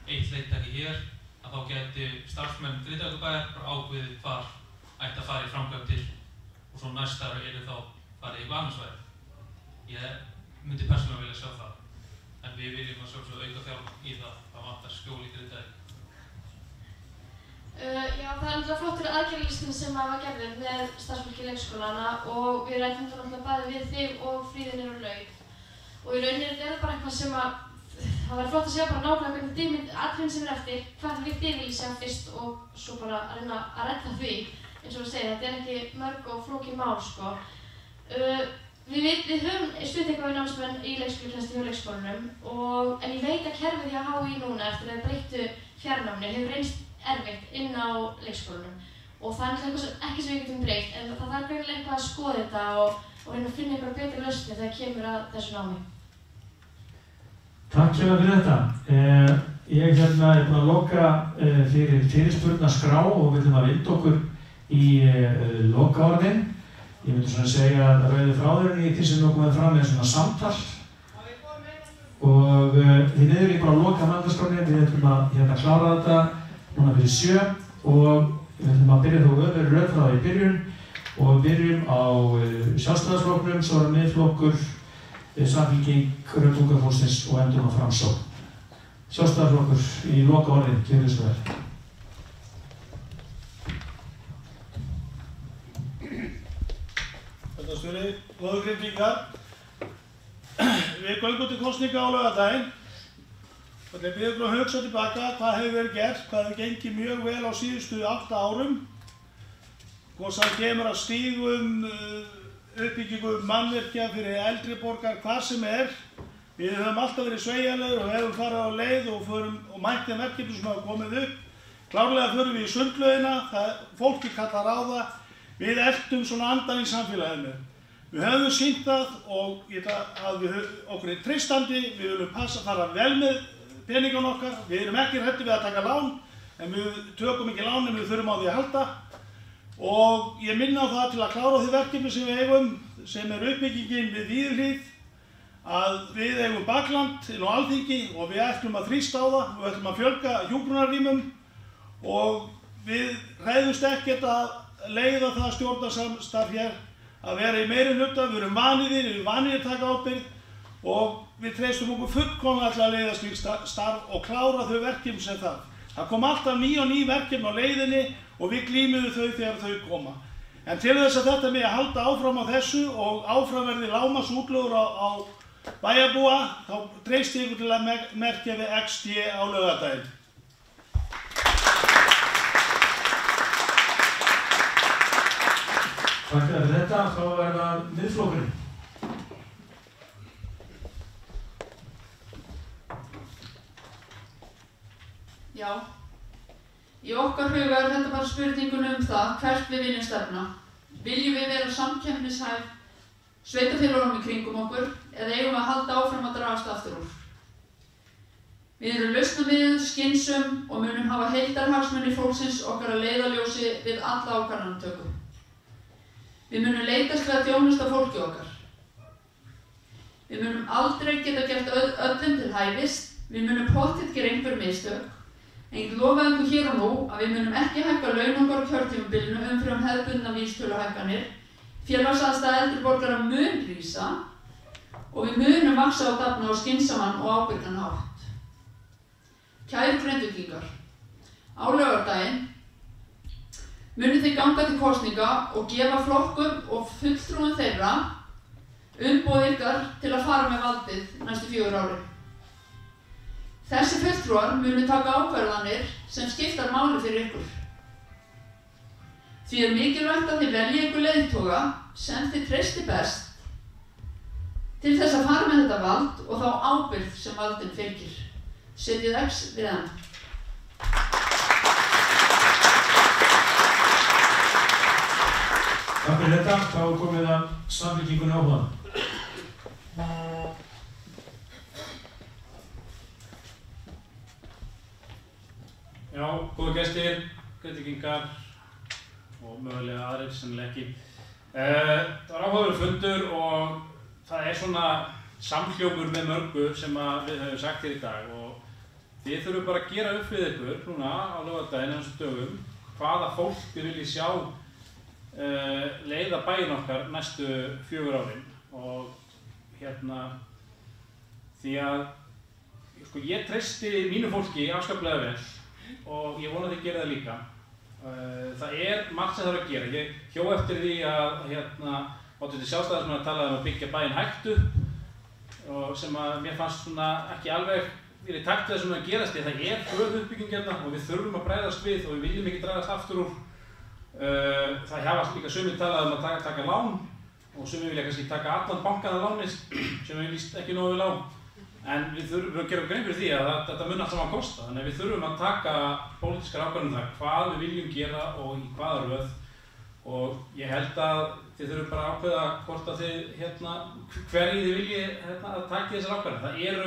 eitt leiktæki hér, að þá geti starfsmenn Grindavíkurbæjar bara ákveðið hvar ætti að fara í framkvæmdir og svo næstar þá farið í eitthvað annars væri. Ég myndi persónulega vilja sjá það, en við viljum að sjálfsögðu auka fjármagn í það vantar skjól í Grindavík. Já, það er náttúrulega flottur aðgerðarlistinn sem var gerður með starfsfólki leikskólana og við ræddum það náttúrulega bæði við þig og Fríðinir og Laug. Og í rauninni er þetta bara eitthvað sem það væri flott að sjá bara nákvæmlega hvernig dýmynd atriðin sem eftir, hvað þið viljið sjá fyrst og svo bara að reyna að redda því. Eins og við segjum, þetta er ekki mörg og flókið mál, sko. Við höfum stutt eitthvað við námsmenn í leikskólakennslu hjá leikskólanum en ég veit að kerfið hjá HÍ núna eftir að breyttu fjarnáminu hefur reynst erfitt inn á leikskólanum og það er eitthvað ekki sem við getum breytt en það þarf greinilega eitthvað að skoða þetta og reyna að finna eitthvað betri lausnir þegar kemur að þessu námi. Takk fyrir þetta. Ég er búinn að loka fyrir fyrirspurnaskrá og við ætlum að vinda okkur í lokaorðin. Ég myndi svona segja að rauði þráðurinn í því sem við komum fram með svona samtal og því miður ég bara að loka mældaskráni, við ætlum að klára þetta núna fyrir 7 og við ætlum að byrja þá öðru röð frá það í byrjun og við byrjum á Sjálfstæðisflokknum, svo er Miðflokkur, Samfylking, Rauða Ungaflokksins og endum á Framsókn. Sjálfstæðisflokkur í lokaorðin, gjörðu svo vel. Fundarstjóri, góðu Grindvíkingar. Við göngum til kosninga á laugardaginn. Þannig að við erum að hugsa tilbaka hvað hefur verið gert, hvað hefur gengið mjög vel á síðustu 8 árum. Hvort sem kemur að stígum, uppbyggingu mannvirkja fyrir eldri borgar, hvað sem er. Við höfum alltaf verið sveigjanlegir og hefum farið á leið og mætt þeim verkefnum sem hafa komið upp. Klárlega förum við í sundlaugina, fólki kallar á það. Við eltum svona andan í samfélaginu. Við höfum sýnt það og ég ætla að okkur er treystandi, við viljum fara vel með peningan okkar. Við erum ekki hræddir við að taka lán, en við tökum ekki lán en við þurfum á því að halda. Og ég minna á það til að klára því verkefni sem við eigum, sem er uppbyggingin við Víðihlíð, að við eigum bakland inn á Alþingi og við ætlum að þrýsta á það, við ætlum að fjölga hjúkrunarrýmum og við hræðumst ekkert að leiða það stjórnarsamstarf hér að vera í meirihluta, við erum vanir að taka ábyrgð og við treystum okkur fullkomlega til að leiða slíkt starf og klára þau verkefni sem þarf. Það kom alltaf ný og ný verkefni á leiðinni og við glímuðum þau þegar þau koma. En til þess að þetta með að halda áfram á þessu og áfram verði lágmarksútlögur á bæjarbúa, þá treysti ég ykkur til að merkja við XD á laugardaginn. Takk fyrir þetta, þá er það Miðflokkurinn. Já, í okkar huga er þetta bara spurningun það hvert við viljum stefna. Viljum við vera samkeppnishæf sveitarfélögunum í kringum okkur eða eigum við að halda áfram að dragast aftur úr? Við erum lausnamiðuð, skynsöm og munum hafa heildarhagsmuni fólksins okkar að leiðarljósi við alla ákvarðanatöku. Við munum leitast við að þjónusta fólki okkar. Við munum aldrei geta gert öllum til hæfis, við munum pottþétt gera einhver mistök, en ég lofa ykkur hér og nú að við munum ekki hækka laun okkar á kjörtímabilinu umfram hefðbundna vísitöluhækkanir, félagsaðstæða eldri borgara mun rísa og við munum vaxa og dafna á skynsaman og ábyrgan hátt. Kæru Grindvíkingar, á laugardaginn munið þið ganga til kosninga og gefa flokkum og fulltrúum þeirra umboð ykkar til að fara með valdið næstu 4 árin. Þessi fulltrúar munið taka ákvarðanir sem skiptar máli fyrir ykkur. Því er mikilvægt að þið velji ykkur leiðtoga sem þið treysti best til þess að fara með þetta vald og þá ábyrgð sem valdin fylgir. Setjið X við hann. Takk fyrir þetta, þá er komið að Samfylkingunni áhugaðan. Já, góðu gestir, Grindvíkingar og mögulega aðrir sem ekki. Það var áhugaverður fundur og það svona samhljómur með mörgu sem við höfum sagt hér í dag og þið þurfum bara að gera upp við ykkur núna á laugardaginn þessum dögum hvaða fólk þið viljið sjá leiða bæinn okkar næstu 4 árin og því að sko, ég treysti mínu fólki afskaplega vel og ég vona að þið gera það líka. Það margt sem það að gera. Ég hjó eftir því að oddviti Sjálfstæðismanna talaði að byggja bæinn hættu og sem að mér fannst ekki alveg verið í takt við það sem að gerast því að það hröð uppbygging og við þurfum að bregðast við og við viljum ekki dragast aftur úr. Það hafa líka sumir talað að taka lán og sumir vilja kannski taka allan bankann að láni sem er víst ekki nógu lán. En við þurfum að gera grein fyrir því að þetta mun allt saman kosta. Þannig að við þurfum að taka pólitískar ákvarðanir hvað við viljum gera og í hvaða röð. Og ég held að þið þurfum bara að ákveða hvort að þið hverju þið viljið að taka þessar ákvarðanir.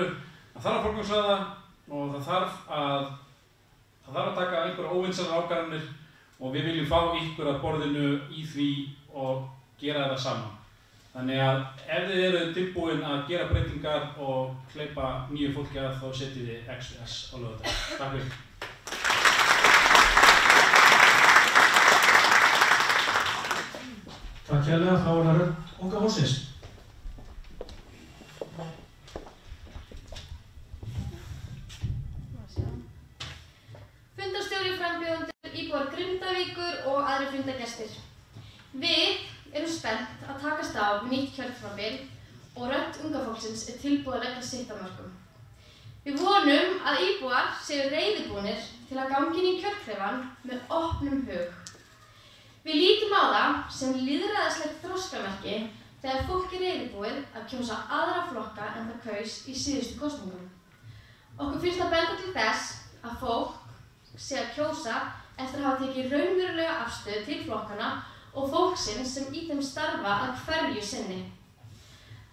Það þarf að forgangsraða og það þarf að taka einhverja óvinsælar ákvarðanir og við viljum fá ykkur að borðinu í því og gera þetta saman. Þannig að ef þið eru tilbúin að gera breytingar og hleypa nýju fólki að þá setjið þið XVS á laugardaginn. Takk fyrir. Takk hérlega, þá það rödd unga fólksins. Fundarstjóri, frambjóðendur, íbúar Grindavíkur og aðrir fundargestir. Við erum spennt að takast á nýtt kjörtímabil og rödd unga fólksins tilbúið að leggja sitt af mörkum. Við vonum að íbúar séu reiðubúnir til að ganga inn í kjörklefann með opnum hug. Við lítum á það sem lýðræðislegt þroskamerki þegar fólk reiðubúið að kjósa aðra flokka en það kaus í síðustu kosningum. Okkur finnst að benda til þess að fólk sé að kjósa eftir að hafa tekið raunverulega afstöðu til flokkana og fólksins sem í þeim starfa að hverju sinni.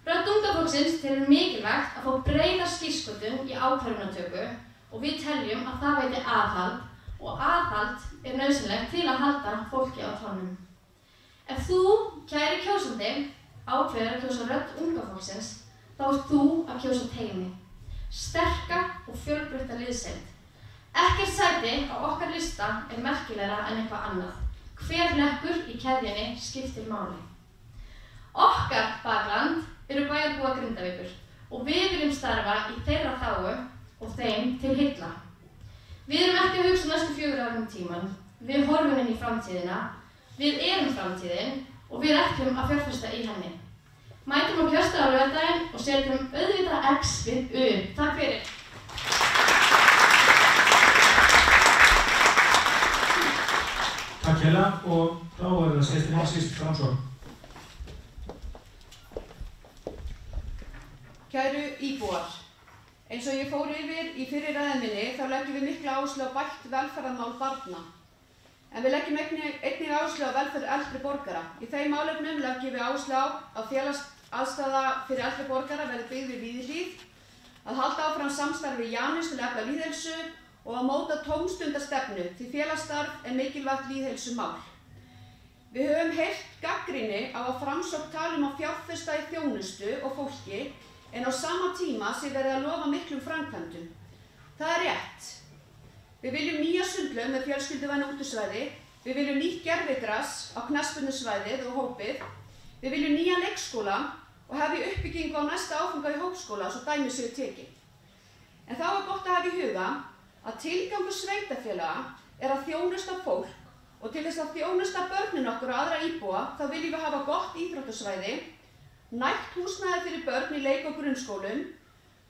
Rödd unga fólksins telur mikilvægt að fá breiða skírskotun í ákvörðunartöku og við teljum að það veiti aðhald og aðhald nauðsynlegt til að halda fólki á tánum. Ef þú, kæri kjósandi, ákveður að kjósa rödd unga fólksins, þá ert þú að kjósa teymi. Sterka og fjölbreytta liðsheild. Ekkert sæti á okkar lista merkilegra en eitthvað annað. Hver hlekkur í keðjunni skiptir máli. Okkar bakland eru bæjarbúar Grindavíkur og við viljum starfa í þeirra þágu og þeim til heilla. Við erum ekki að hugsa næstu 4 árum tíman. Við horfum inn í framtíðina, við erum framtíðin og við ætlum að fjárfesta í henni. Mætum á kjörstað á laugardaginn og setjum auðvitað X við U. Takk fyrir. Takk hérlega og þá það síðasti næst Framsókn. Kæru íbúar, eins og ég fór yfir í fyrri ræðu minni þá leggjum við mikla áherslu á bætt velferðarmál barna. En við leggjum einnig áherslu á velferð eldri borgara. Í þeim málefnum leggjum við áherslu á að félagsaðstaða fyrir eldri borgara verði byggð við Víðihlíð, að halda áfram samstarfi við Janus til að efla lýðheilsu og að móta tómstundastefnu því félagsstarf mikilvægt lýðheilsumál. Við höfum heyrt gagnrýni á að Framsókn tali að fjárfesta í þjónustu og fólki en á sama tíma sé verið að lofa miklum framkvæmdum. Það rétt. Við viljum nýja sundlaug með fjölskylduvænu útisvæði, við viljum nýtt gervigras á knattspyrnusvæðið og hópið, við viljum nýja leikskóla og hefja uppbyggingu á næsta áfanga í hópskóla svo dæmi séu tekin. En þá gott að hafa í huga að tilgangur sveitarfélaga að þjónusta fólk og til þess að þjónusta börnin okkur og aðra íbúa þá viljum við hafa gott íþróttasvæði, nægt húsnæði fyrir börn í leik- og grunnskólum,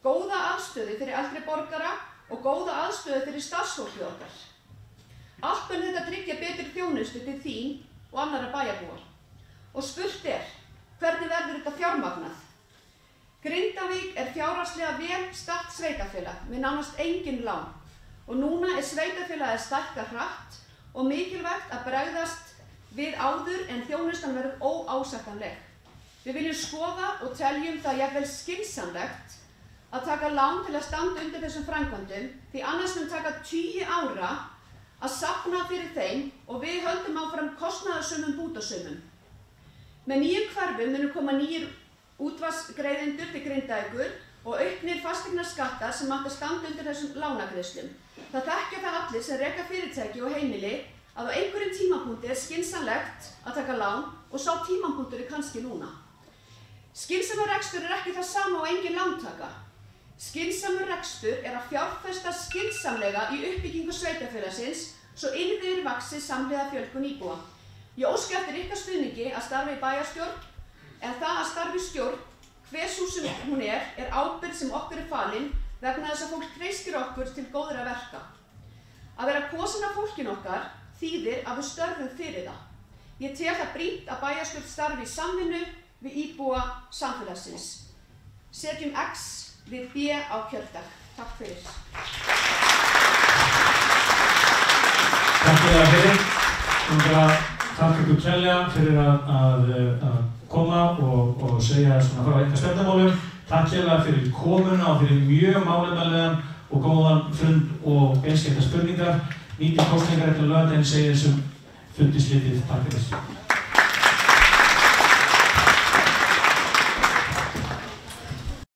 góða aðstöðu fyrir eldri borgara og góða aðstöðu fyrir starfsfólkið okkar. Allt mun þetta tryggja betri þjónustu til þín og annarra bæjarbúar. Og spurt hvernig verður þetta fjármagnað? Grindavík fjárhagslega vel statt sveitarfélag með nánast engin lán. Og núna sveitarfélagið stækkað hratt og mikilvægt að bregðast við áður en þjónustan verður óásættanleg. Við viljum skoða og teljum það jafnvel skynsamlegt að taka lán til að standa undir þessum framkvæmdum því annars mun taka 10 ára að safna fyrir þeim og við höldum áfram kostnaðarsömum bútasömum. Með nýjum hverfum munu koma nýjir útvarpsgreiðendur til Grindavíkur og auknir fasteignaskattar sem átti að standa undir þessum lánagreiðslum. Það þekkja það allir sem reka fyrirtæki og heimili að á einhverjum tímapunkti skynsamlegt að taka lán og sá tímapunktur kannski núna. Skynsamur rekstur ekki það sama og engin lántaka. Skynsamur rekstur að fjárfesta skynsamlega í uppbyggingu sveitarfélagsins svo innviðir vaxi samhliða fjölgun íbúa. Ég óska eftir ykkar stuðningi að starfa í bæjarstjórn, en það að starfa í stjórn, hver sú sem hún ábyrgð sem okkur falin vegna þess að fólk treystir okkur til góðra verka. Að vera kosin af fólkinu okkar þýðir að við störfum fyrir það. Ég tel það brýnt að bæjarstjórn starfi í samvinnu við íbúa samfélagsins. Setjum X við B á kjördag. Takk fyrir. Takk fyrir það fyrir. Takk ykkur kærlega fyrir að koma og segja svona frá eitthvað stefnumálum. Takk kærlega fyrir komuna og fyrir mjög málefnalegan og góðan fund og beinskeyttar spurningar. Nýtið kosningar eftir laugardaginn segir þessum fundi slitið. Takk fyrir.